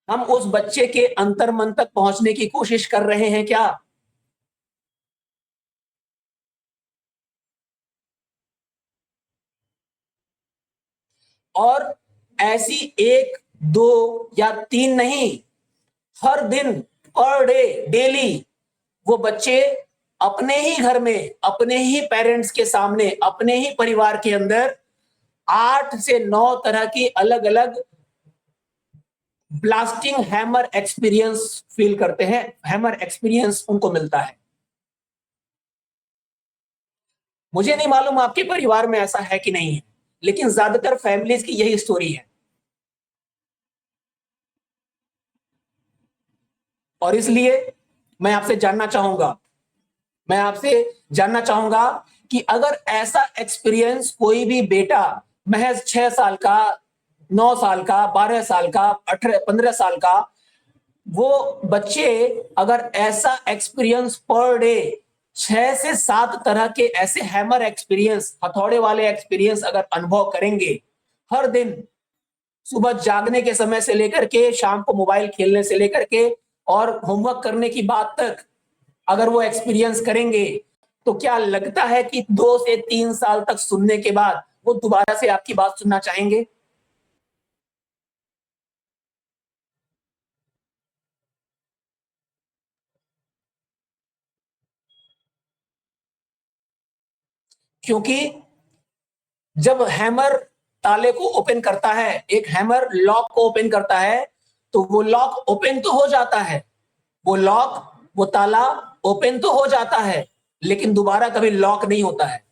हम उस बच्चे के अंतर्मन तक पहुंचने की कोशिश कर रहे हैं क्या? और ऐसी 1, 2 या 3 नहीं, हर दिन, पर डे, डेली वो बच्चे अपने ही घर में, अपने ही पेरेंट्स के सामने, अपने ही परिवार के अंदर 8 से 9 तरह की अलग अलग ब्लास्टिंग हैमर एक्सपीरियंस फील करते हैं, हैमर एक्सपीरियंस उनको मिलता है। मुझे नहीं मालूम आपके परिवार में ऐसा है कि नहीं है, लेकिन ज्यादातर फैमिलीज की यही स्टोरी है। और इसलिए मैं आपसे जानना चाहूंगा कि अगर ऐसा एक्सपीरियंस कोई भी बेटा महज 6 साल का, 9 साल का, 12 साल का, 18 15 साल का, वो बच्चे अगर ऐसा एक्सपीरियंस पर डे 6 से 7 तरह के ऐसे हैमर एक्सपीरियंस, हथौड़े वाले एक्सपीरियंस अगर अनुभव करेंगे हर दिन, सुबह जागने के समय से लेकर के शाम को मोबाइल खेलने से लेकर के और होमवर्क करने की बात तक अगर वो एक्सपीरियंस करेंगे, तो क्या लगता है कि 2 से 3 साल तक सुनने के बाद वो दोबारा से आपकी बात सुनना चाहेंगे? क्योंकि जब हैमर ताले को ओपन करता है, एक हैमर लॉक को ओपन करता है, तो वो लॉक ओपन तो हो जाता है, वो ताला ओपन तो हो जाता है, लेकिन दोबारा कभी लॉक नहीं होता है,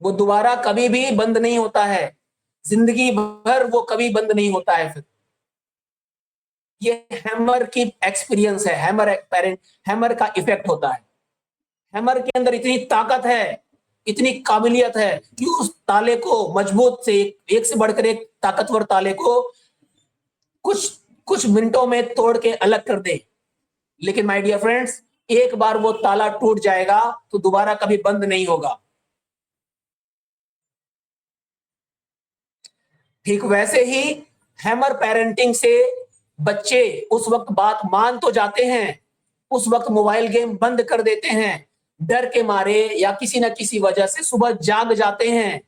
वो दोबारा कभी भी बंद नहीं होता है, जिंदगी भर वो कभी बंद नहीं होता है। फिर ये हैमर की एक्सपीरियंस है, हैमर का इफेक्ट होता है। हैमर के अंदर इतनी ताकत है, इतनी काबिलियत है कि उस ताले को मजबूत से एक से बढ़कर एक ताकतवर ताले को कुछ कुछ मिनटों में तोड़ के अलग कर दे। लेकिन माय डियर फ्रेंड्स, एक बार वो ताला टूट जाएगा तो दोबारा कभी बंद नहीं होगा। ठीक वैसे ही हैमर पेरेंटिंग से बच्चे उस वक्त बात मान तो जाते हैं, उस वक्त मोबाइल गेम बंद कर देते हैं, डर के मारे या किसी न किसी वजह से सुबह जाग जाते हैं,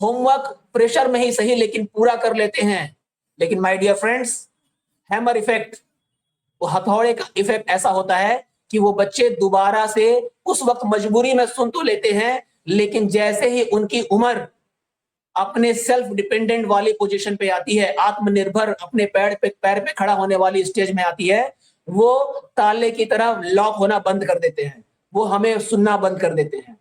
होमवर्क प्रेशर में ही सही लेकिन पूरा कर लेते हैं। लेकिन my dear friends, hammer effect, वो हथौड़े का इफेक्ट ऐसा होता है कि वो बच्चे दोबारा से उस वक्त मजबूरी में सुन तो लेते हैं, लेकिन जैसे ही उनकी उम्र अपने सेल्फ डिपेंडेंट वाली पोजीशन पे आती है, आत्मनिर्भर अपने पैर पे खड़ा होने वाली स्टेज में आती है, वो ताले की तरह लॉक होना बंद कर देते हैं, वो हमें सुनना बंद कर देते हैं।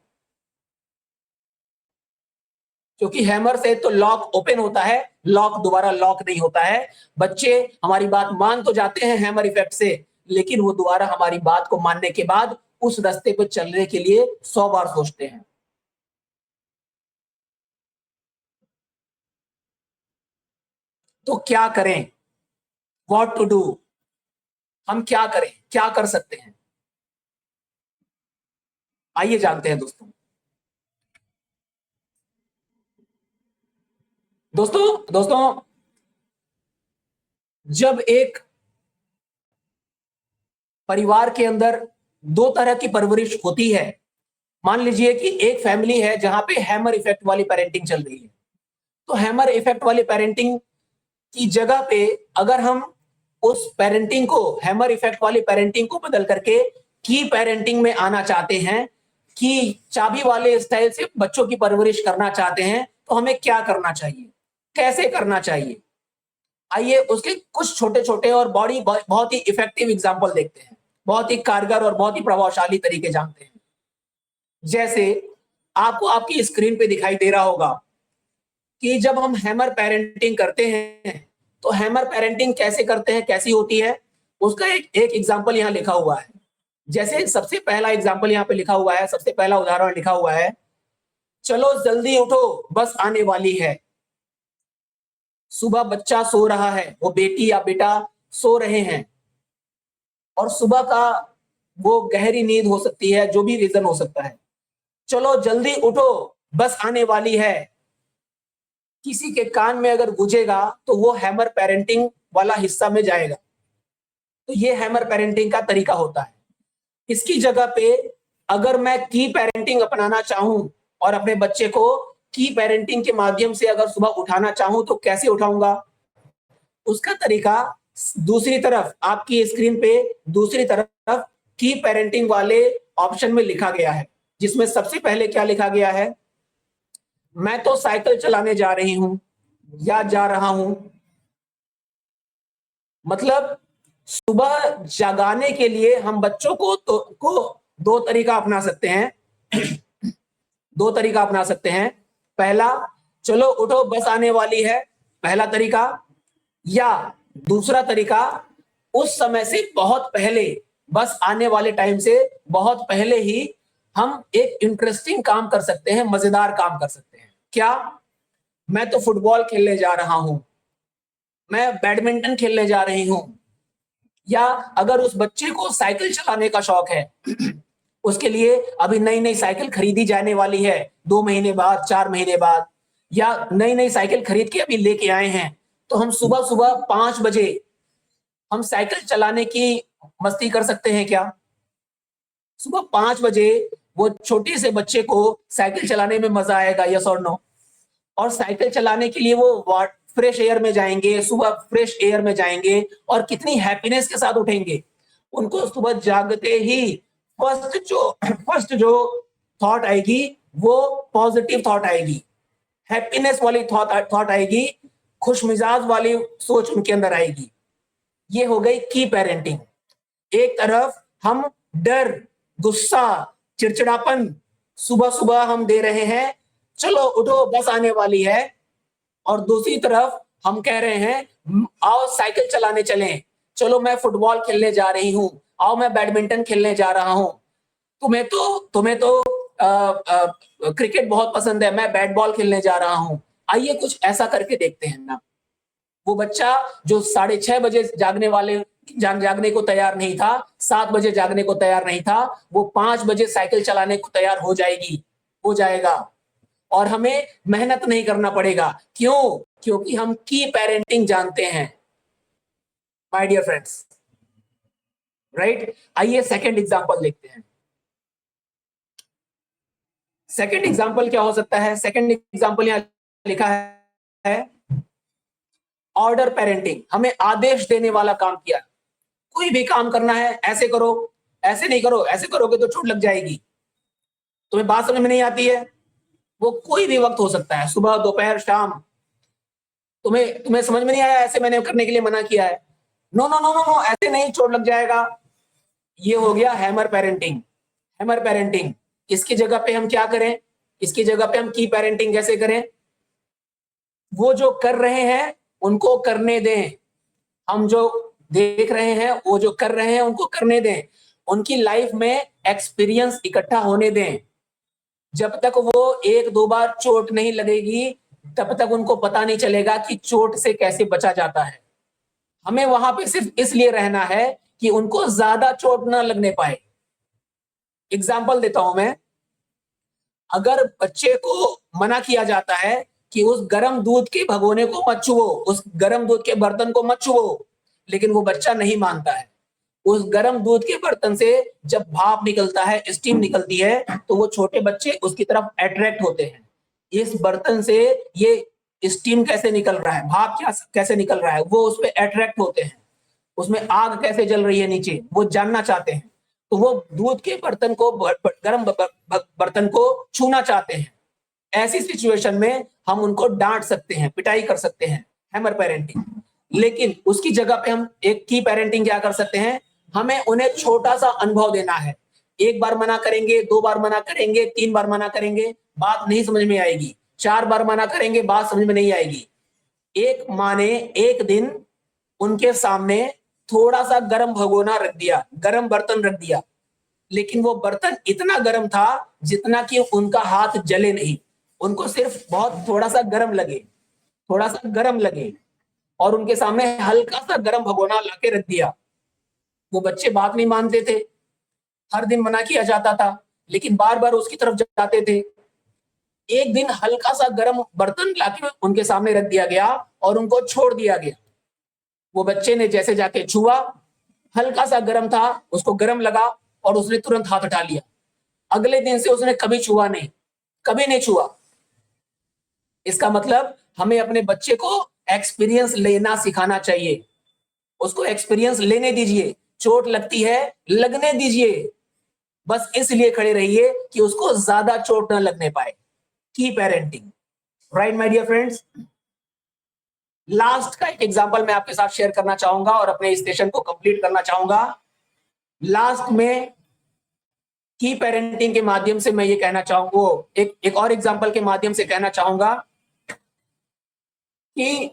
क्योंकि हैमर से तो लॉक ओपन होता है, लॉक दोबारा लॉक नहीं होता है। बच्चे हमारी बात मान तो जाते हैं हैमर इफेक्ट से, लेकिन वो दोबारा हमारी बात को मानने के बाद उस रास्ते पर चलने के लिए 100 बार सोचते हैं। तो क्या करें? What to do? हम क्या करें, क्या कर सकते हैं? आइए जानते हैं दोस्तों। दोस्तों दोस्तों जब एक परिवार के अंदर दो तरह की परवरिश होती है, मान लीजिए कि एक फैमिली है जहां पे हैमर इफेक्ट वाली पेरेंटिंग चल रही है, तो हैमर इफेक्ट वाली पेरेंटिंग की जगह पे अगर हम उस पेरेंटिंग को, हैमर इफेक्ट वाली पेरेंटिंग को बदल करके की पेरेंटिंग में आना चाहते हैं, कि चाबी वाले स्टाइल से बच्चों की परवरिश करना चाहते हैं, तो हमें क्या करना चाहिए, कैसे करना चाहिए? आइए उसके कुछ छोटे-छोटे और बहुत ही इफेक्टिव एग्जांपल देखते हैं। बहुत ही कारगर और बहुत ही प्रभावशाली तरीके जानते हैं। जैसे आपको आपकी स्क्रीन पे दिखाई दे रहा होगा कि जब हम हैमर पेरेंटिंग करते हैं, तो हैमर पेरेंटिंग कैसे करते हैं, कैसी होती है? उसका एक एक एग्जांपल यहाँ लिखा हुआ है। जैसे सबसे पहला एग्जांपल यहाँ पे लिखा हुआ है, सबसे पहला उदाहरण लिखा हुआ है, चलो जल्दी उठो, बस आने वाली है। सुबह बच्चा सो रहा है, वो बेटी या बेटा सो रहे हैं और सुबह का वो गहरी नींद हो सकती है, जो भी रीजन हो सकता है। चलो जल्दी उठो, बस आने वाली है। किसी के कान में अगर गूंजेगा तो वो हैमर पेरेंटिंग वाला हिस्सा में जाएगा। तो ये हैमर पेरेंटिंग का तरीका होता है। इसकी जगह पे अगर मैं की पेरेंटिंग अपनाना चाहूं और अपने बच्चे को की पेरेंटिंग के माध्यम से अगर सुबह उठाना चाहूं, तो कैसे उठाऊंगा? उसका तरीका दूसरी तरफ आपकी स्क्रीन पे दूसरी तरफ की पेरेंटिंग वाले ऑप्शन में लिखा गया है, जिसमें सबसे पहले क्या लिखा गया है? मैं तो साइकिल चलाने जा रही हूं या जा रहा हूं। मतलब सुबह जगाने के लिए हम बच्चों को दो तरीका अपना सकते हैं। दो तरीका अपना सकते हैं। पहला, चलो उठो बस आने वाली है, पहला तरीका। या दूसरा तरीका, उस समय से बहुत पहले, बस आने वाले टाइम से बहुत पहले ही हम एक इंटरेस्टिंग काम कर सकते हैं, मजेदार काम कर सकते हैं। क्या? मैं तो फुटबॉल खेलने जा रहा हूं, मैं बैडमिंटन खेलने जा रही हूं, या अगर उस बच्चे को साइकिल चलाने का शौक है, उसके लिए अभी नई नई साइकिल खरीदी जाने वाली है 2 महीने बाद, 4 महीने बाद, या नई नई साइकिल खरीद के अभी लेके आए हैं, तो हम सुबह सुबह 5 बजे हम साइकिल चलाने की मस्ती कर सकते हैं क्या? सुबह 5 बजे वो छोटे से बच्चे को साइकिल चलाने में मजा आएगा, यस और नो? और साइकिल चलाने के लिए वो फ्रेश एयर में जाएंगे, सुबह फ्रेश एयर में जाएंगे और कितनी हैप्पीनेस के साथ उठेंगे। उनको सुबह जागते ही फर्स्ट जो थॉट आएगी वो पॉजिटिव थॉट आएगी, हैप्पीनेस वाली थॉट आएगी, खुश मिजाज वाली सोच उनके अंदर आएगी। ये हो गई की पेरेंटिंग। एक तरफ हम डर, गुस्सा, चिड़चिड़ापन सुबह सुबह हम दे रहे हैं, चलो उठो बस आने वाली है, और दूसरी तरफ हम कह रहे हैं आओ साइकिल चलाने चलें, चलो मैं फुटबॉल खेलने जा रही हूं, आओ मैं बैडमिंटन खेलने जा रहा हूं, तुम्हें तो क्रिकेट बहुत पसंद है, मैं बैट बॉल खेलने जा रहा हूं। आइए कुछ ऐसा करके देखते हैं ना। वो बच्चा जो 6:30 बजे जागने को तैयार नहीं था, 7 बजे जागने को तैयार नहीं था, वो 5 बजे साइकिल चलाने को तैयार हो जाएगा, और हमें मेहनत नहीं करना पड़ेगा। क्यों? क्योंकि हम की पेरेंटिंग जानते हैं, माय डियर फ्रेंड्स, राइट? आइए सेकंड एग्जांपल देखते हैं। सेकंड एग्जांपल क्या हो सकता है? सेकंड एग्जांपल यहां लिखा है ऑर्डर पेरेंटिंग। हमें आदेश देने वाला काम किया। कोई भी काम करना है, ऐसे करो, ऐसे नहीं करो, ऐसे करोगे तो चोट लग जाएगी। तुम्हें बात समझ में नहीं आती है? वो कोई भी वक्त हो सकता है, सुबह, दोपहर, शाम। तुम्हें तुम्हें समझ में नहीं आया, ऐसे मैंने करने के लिए मना किया है, no no no no no, ऐसे नहीं, चोट लग जाएगा। ये हो गया हैमर पेरेंटिंग। Hammer parenting. इसकी जगह पे हम क्या करें? इसकी जगह पे हम की पेरेंटिंग कैसे करें? वो जो कर रहे हैं उनको करने दें, हम जो देख रहे हैं वो जो कर रहे हैं उनको करने दें, उनकी लाइफ में एक्सपीरियंस इकट्ठा होने दें। जब तक वो 1-2 बार चोट नहीं लगेगी तब तक उनको पता नहीं चलेगा कि चोट से कैसे बचा जाता है। हमें वहां पे सिर्फ इसलिए रहना है कि उनको ज्यादा चोट ना लगने पाए। एग्जाम्पल देता हूं मैं। अगर बच्चे को मना किया जाता है कि उस गर्म दूध के भगोने को मत छुओ, उस गर्म दूध के बर्तन को मत छुओ, लेकिन वो बच्चा नहीं मानता है। उस गर्म दूध के बर्तन से जब भाप निकलता है, स्टीम निकलती है, तो वो छोटे बच्चे उसकी तरफ अट्रैक्ट होते हैं। इस बर्तन से ये स्टीम कैसे निकल रहा है, भाप कैसे निकल रहा है, वो उस पर अट्रैक्ट होते हैं। उसमें आग कैसे जल रही है नीचे, वो जानना चाहते हैं। तो वो दूध के बर्तन को, गर्म बर्तन को छूना चाहते हैं। ऐसी सिचुएशन में हम उनको डांट सकते हैं, पिटाई कर सकते हैं, हैमर पेरेंटिंग। लेकिन उसकी जगह पे हम एक की पेरेंटिंग क्या कर सकते हैं? हमें उन्हें छोटा सा अनुभव देना है। 1 बार मना करेंगे, 2 बार मना करेंगे, 3 बार मना करेंगे, बात नहीं समझ में आएगी। 4 बार मना करेंगे, बात समझ में नहीं आएगी। एक माँ ने एक दिन उनके सामने थोड़ा सा गर्म भगोना रख दिया, गर्म बर्तन रख दिया, लेकिन वो बर्तन इतना गर्म था जितना कि उनका हाथ जले नहीं। उनको सिर्फ बहुत थोड़ा सा गर्म लगे, थोड़ा सा गर्म लगे, और उनके सामने हल्का सा गर्म भगोना लाके रख दिया। वो बच्चे बात नहीं मानते थे, हर दिन मना किया जाता था, लेकिन बार बार उसकी तरफ जाते थे। एक दिन हल्का सा गर्म बर्तन लाके उनके सामने रख दिया गया और उनको छोड़ दिया गया। वो बच्चे ने जैसे जाके छुआ, हल्का सा गर्म था, उसको गर्म लगा और उसने तुरंत हाथ हटा लिया। अगले दिन से उसने कभी छुआ नहीं, कभी नहीं छुआ। इसका मतलब हमें अपने बच्चे को एक्सपीरियंस लेना सिखाना चाहिए। उसको एक्सपीरियंस लेने दीजिए। चोट लगती है, लगने दीजिए। बस इसलिए खड़े रहिए कि उसको ज्यादा चोट ना लगने पाए। की parenting, right my dear friends? Last का एक एग्जांपल मैं आपके साथ शेयर करना चाहूंगा और अपने इस सेशन को कंप्लीट करना चाहूंगा। लास्ट में की पेरेंटिंग के माध्यम से मैं ये कहना चाहूंगा, एक और एग्जांपल के माध्यम से कहना चाहूंगा कि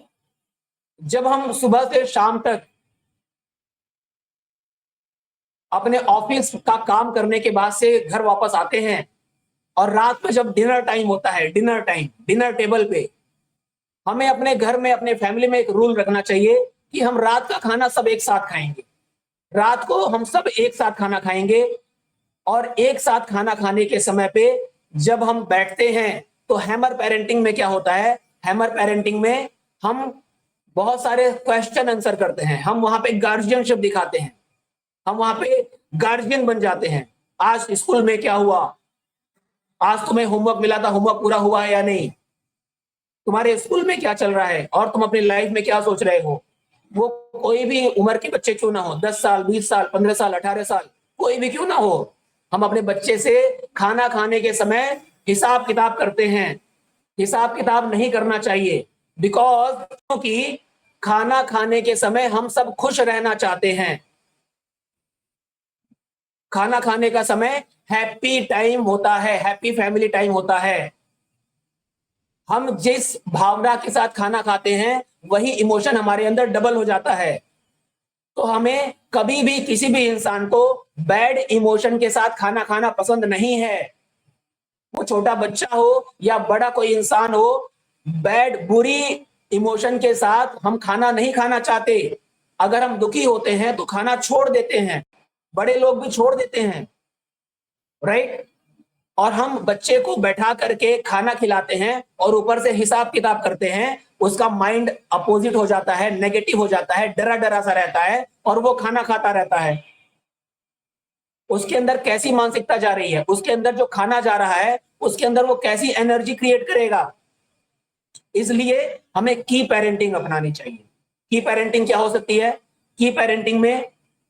जब हम सुबह से शाम तक अपने ऑफिस का काम करने के बाद से घर वापस आते हैं और रात में जब डिनर टाइम होता है, डिनर टेबल पे हमें अपने घर में, अपने फैमिली में एक रूल रखना चाहिए कि हम रात का खाना सब एक साथ खाएंगे। रात को हम सब एक साथ खाना खाएंगे और एक साथ खाना खाने के समय पे जब हम बैठते हैं तो हैमर पेरेंटिंग में क्या होता है, हैमर पेरेंटिंग में हम बहुत सारे क्वेश्चन आंसर करते हैं, हम वहां पे गार्जियनशिप दिखाते हैं, हम वहां पे गार्जियन बन जाते हैं। आज स्कूल में क्या हुआ, आज तुम्हें होमवर्क मिला था, होमवर्क पूरा हुआ है या नहीं, तुम्हारे स्कूल में क्या चल रहा है और तुम अपनी लाइफ में क्या सोच रहे हो। वो कोई भी उम्र के बच्चे क्यों ना हो, 10 साल, 20 साल, 15 साल, 18 साल, कोई भी क्यों ना हो, हम अपने बच्चे से खाना खाने के समय हिसाब किताब करते हैं। हिसाब किताब नहीं करना चाहिए, बिकॉज क्योंकि खाना खाने के समय हम सब खुश रहना चाहते हैं। खाना खाने का समय हैप्पी टाइम होता है, हैप्पी फैमिली टाइम होता है। हम जिस भावना के साथ खाना खाते हैं वही इमोशन हमारे अंदर डबल हो जाता है। तो हमें कभी भी किसी भी इंसान को बैड इमोशन के साथ खाना खाना पसंद नहीं है। वो छोटा बच्चा हो या बड़ा कोई इंसान हो, बैड बुरी इमोशन के साथ हम खाना नहीं खाना चाहते। अगर हम दुखी होते हैं तो खाना छोड़ देते हैं, बड़े लोग भी छोड़ देते हैं, राइट। और हम बच्चे को बैठा करके खाना खिलाते हैं और ऊपर से हिसाब किताब करते हैं, उसका माइंड अपोजिट हो जाता है, नेगेटिव हो जाता है, डरा डरा सा रहता है और वो खाना खाता रहता है। उसके अंदर कैसी मानसिकता जा रही है, उसके अंदर जो खाना जा रहा है उसके अंदर वो कैसी एनर्जी क्रिएट करेगा। इसलिए हमें की पेरेंटिंग अपनानी चाहिए। की पेरेंटिंग क्या हो सकती है, की पेरेंटिंग में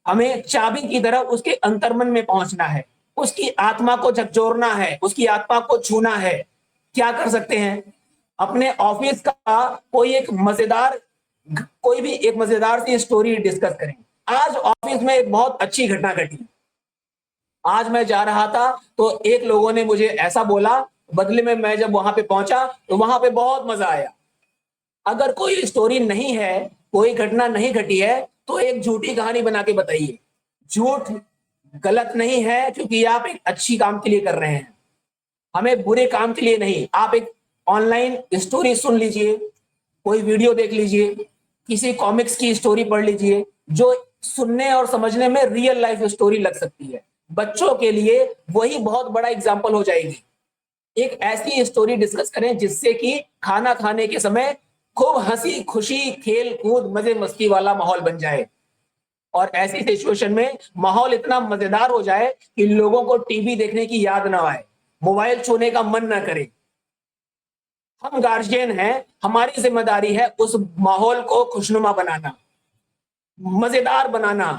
हमें चाबी की तरह उसके अंतर्मन में पहुंचना है, उसकी आत्मा को झकझोरना है, उसकी आत्मा को छूना है। क्या कर सकते हैं, अपने ऑफिस का कोई भी एक मजेदार सी स्टोरी डिस्कस करें। आज ऑफिस में एक बहुत अच्छी घटना घटी। आज मैं जा रहा था तो एक लोगों ने मुझे ऐसा बोला, बदले में मैं जब वहां पे पहुंचा तो वहां पे बहुत मजा आया। अगर कोई स्टोरी नहीं है, कोई घटना नहीं घटी है, तो एक झूठी कहानी बना के बताइए। झूठ गलत नहीं है क्योंकि आप एक अच्छी काम के लिए कर रहे हैं, हमें बुरे काम के लिए नहीं। आप एक ऑनलाइन स्टोरी सुन लीजिए, कोई वीडियो देख लीजिए, किसी कॉमिक्स की स्टोरी पढ़ लीजिए जो सुनने और समझने में रियल लाइफ स्टोरी लग सकती है। बच्चों के लिए वही बहुत बड़ा एग्जाम्पल हो जाएगी। एक ऐसी स्टोरी डिस्कस करें जिससे कि खाना खाने के समय खूब हंसी खुशी, खेल कूद, मजे मस्ती वाला माहौल बन जाए। और ऐसी सिचुएशन में माहौल इतना मजेदार हो जाए कि लोगों को टीवी देखने की याद ना आए, मोबाइल छूने का मन ना करे। हम गार्जियन हैं, हमारी जिम्मेदारी है उस माहौल को खुशनुमा बनाना, मजेदार बनाना।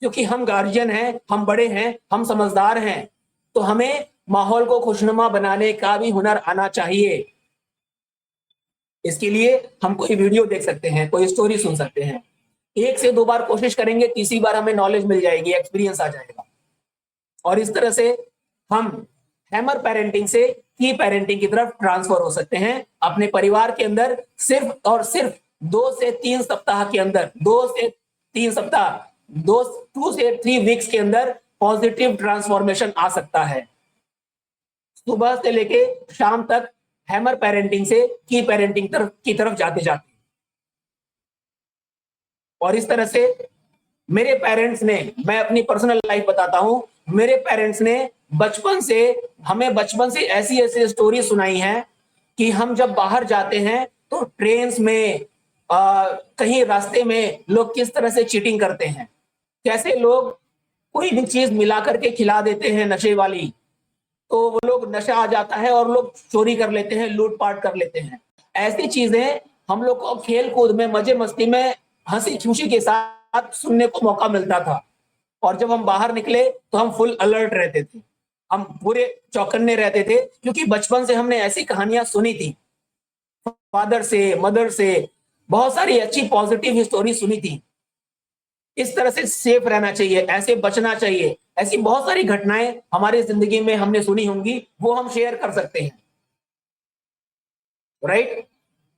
क्योंकि हम गार्जियन हैं, हम बड़े हैं, हम समझदार हैं, तो हमें माहौल को खुशनुमा बनाने का भी हुनर आना चाहिए। इसके लिए हम कोई वीडियो देख सकते हैं, कोई स्टोरी सुन सकते हैं। 1 से 2 बार कोशिश करेंगे, तीसरी बार हमें नॉलेज मिल जाएगी, एक्सपीरियंस आ जाएगा। और इस तरह से हम हैमर पेरेंटिंग से की पेरेंटिंग की तरफ ट्रांसफर हो सकते हैं। अपने परिवार के अंदर सिर्फ और सिर्फ 2 से 3 सप्ताह के अंदर, 2 से 3 सप्ताह, 2 से 3 वीक्स के अंदर पॉजिटिव ट्रांसफॉर्मेशन आ सकता है। सुबह से लेके शाम तक हैमर पेरेंटिंग से की पेरेंटिंग की तरफ जाते जाते। और इस तरह से मेरे पेरेंट्स ने, मैं अपनी पर्सनल लाइफ बताता हूं, मेरे पेरेंट्स ने हमें बचपन से ऐसी ऐसी स्टोरी सुनाई है कि हम जब बाहर जाते हैं तो ट्रेन्स में, कहीं रास्ते में लोग किस तरह से चीटिंग करते हैं, कैसे लोग कोई भी चीज मिला करके खिला देते हैं नशे वाली, तो वो लोग नशा आ जाता है और लोग चोरी कर लेते हैं, लूटपाट कर लेते हैं। ऐसी चीजें हम लोग को खेल कूद में, मजे मस्ती में, हंसी खुशी के साथ सुनने को मौका मिलता था। और जब हम बाहर निकले तो हम फुल अलर्ट रहते थे, हम पूरे चौकन्ने रहते थे, क्योंकि बचपन से हमने ऐसी कहानियां सुनी थी, फादर से, मदर से, बहुत सारी अच्छी पॉजिटिव स्टोरी सुनी थी। इस तरह से सेफ रहना चाहिए, ऐसे बचना चाहिए। ऐसी बहुत सारी घटनाएं हमारी जिंदगी में हमने सुनी होंगी, वो हम शेयर कर सकते हैं, राइट।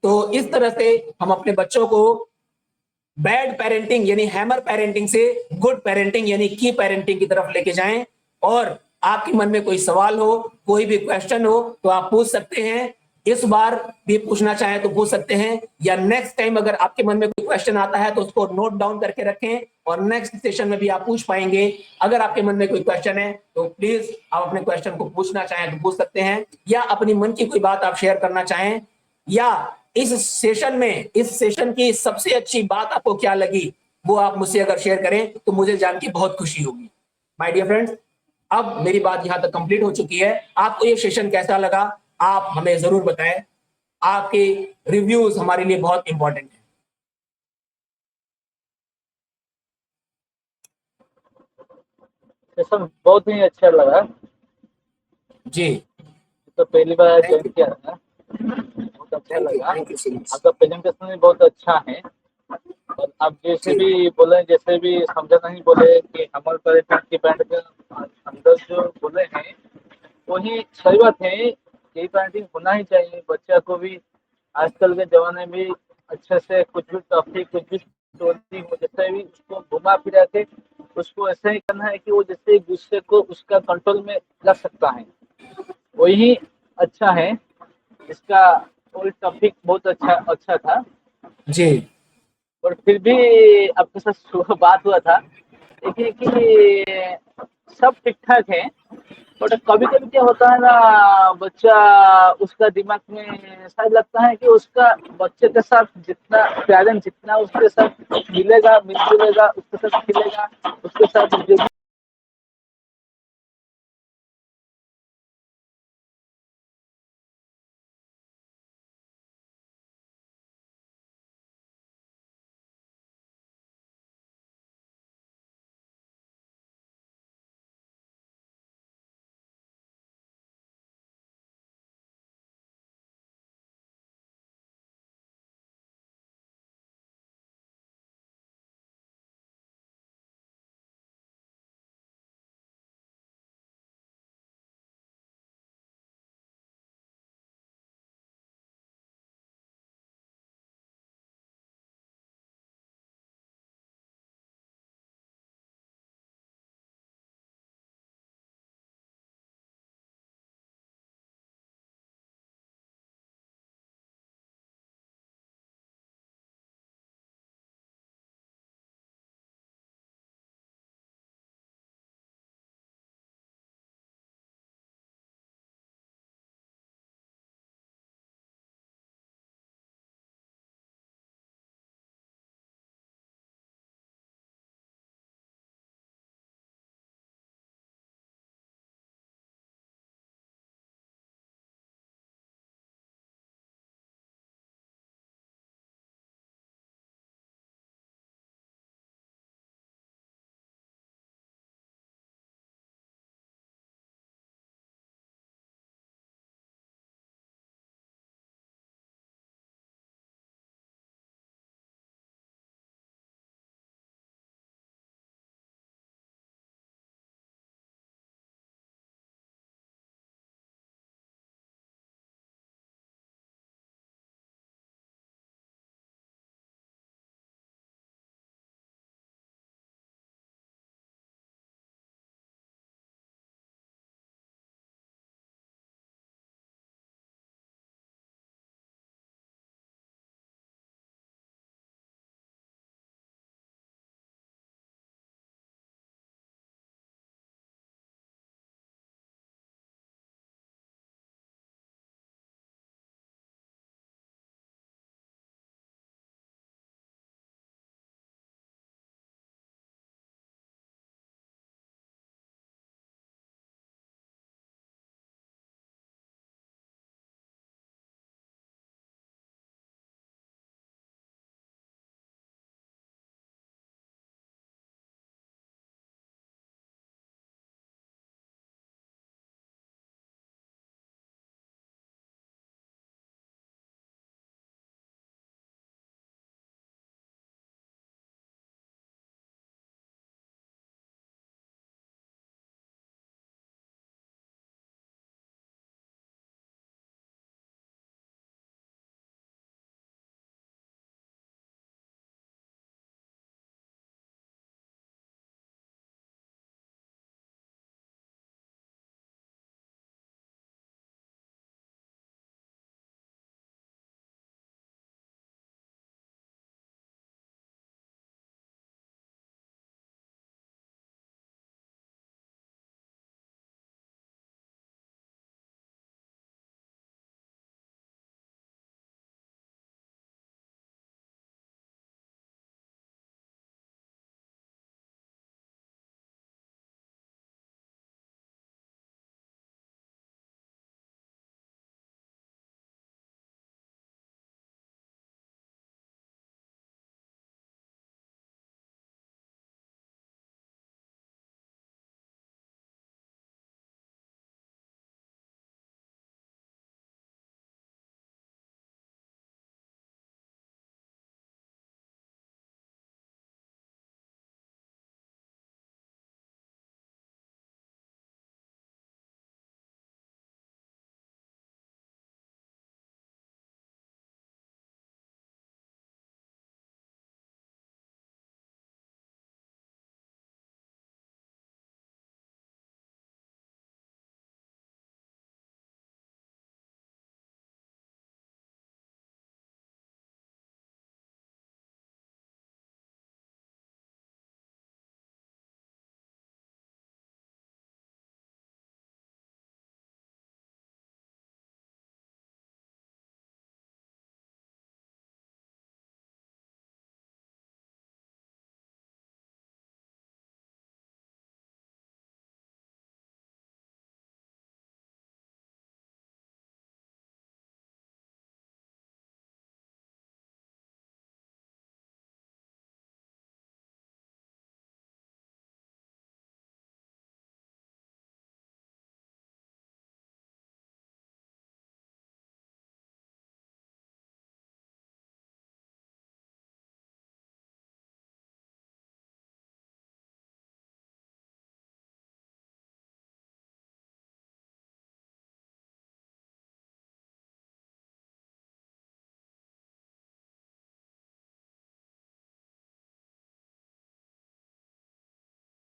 तो इस तरह से हम अपने बच्चों को बैड पेरेंटिंग यानी हैमर पेरेंटिंग से गुड पेरेंटिंग यानी की पेरेंटिंग की तरफ लेके जाएं। और आपके मन में कोई सवाल हो, कोई भी क्वेश्चन हो तो आप पूछ सकते हैं। इस बार भी पूछना चाहें तो पूछ सकते हैं, या नेक्स्ट टाइम अगर आपके मन में कोई क्वेश्चन आता है तो उसको नोट डाउन करके रखें और नेक्स्ट सेशन में भी आप पूछ पाएंगे। अगर आपके मन में कोई क्वेश्चन है तो प्लीज आप अपने क्वेश्चन को पूछना चाहें तो पूछ सकते हैं, या अपनी मन की कोई बात आप शेयर करना चाहें, या इस सेशन की सबसे अच्छी बात आपको क्या लगी वो आप मुझसे अगर शेयर करें तो मुझे जान के बहुत खुशी होगी। माय डियर फ्रेंड्स, अब मेरी बात यहां तक कंप्लीट हो चुकी है। आपको ये सेशन कैसा लगा आप हमें जरूर बताएं। आपके रिव्यूज हमारे लिए बहुत इंपॉर्टेंट है। सेशन बहुत ही अच्छा लगा। जी, तो पहली बार थैंक ज्वाइन यू, किया था, बहुत अच्छा लगा। Thank you so much. आपका प्रेजेंटेशन भी बहुत अच्छा है। और आप जैसे जी भी बोले, जैसे भी समझा नहीं बोले कि हमारे पर्यटन के बैंड के अंदर जो बोले हैं वही सही बात है। यही पेंटिंग होना ही चाहिए। बच्चा को भी आजकल के जमाने में अच्छे से कुछ भी टॉपिक, कुछ भी स्टोरी हो, जैसे भी उसको घुमा फिरा के उसको ऐसे ही करना है कि वो जैसे गुस्से को उसका कंट्रोल में रख सकता है, वही अच्छा है। इसका कोई टॉपिक बहुत अच्छा अच्छा था। जी और फिर भी आपके साथ बात हुआ था, देखिए कि सब ठीक ठाक है। बट कभी कभी क्या होता है ना, बच्चा उसका दिमाग में शायद लगता है कि उसका बच्चे के साथ जितना पेरेंट जितना उसके साथ मिलेगा, मिल जुलेगा, उसके साथ खेलेगा, उसके साथ जो भी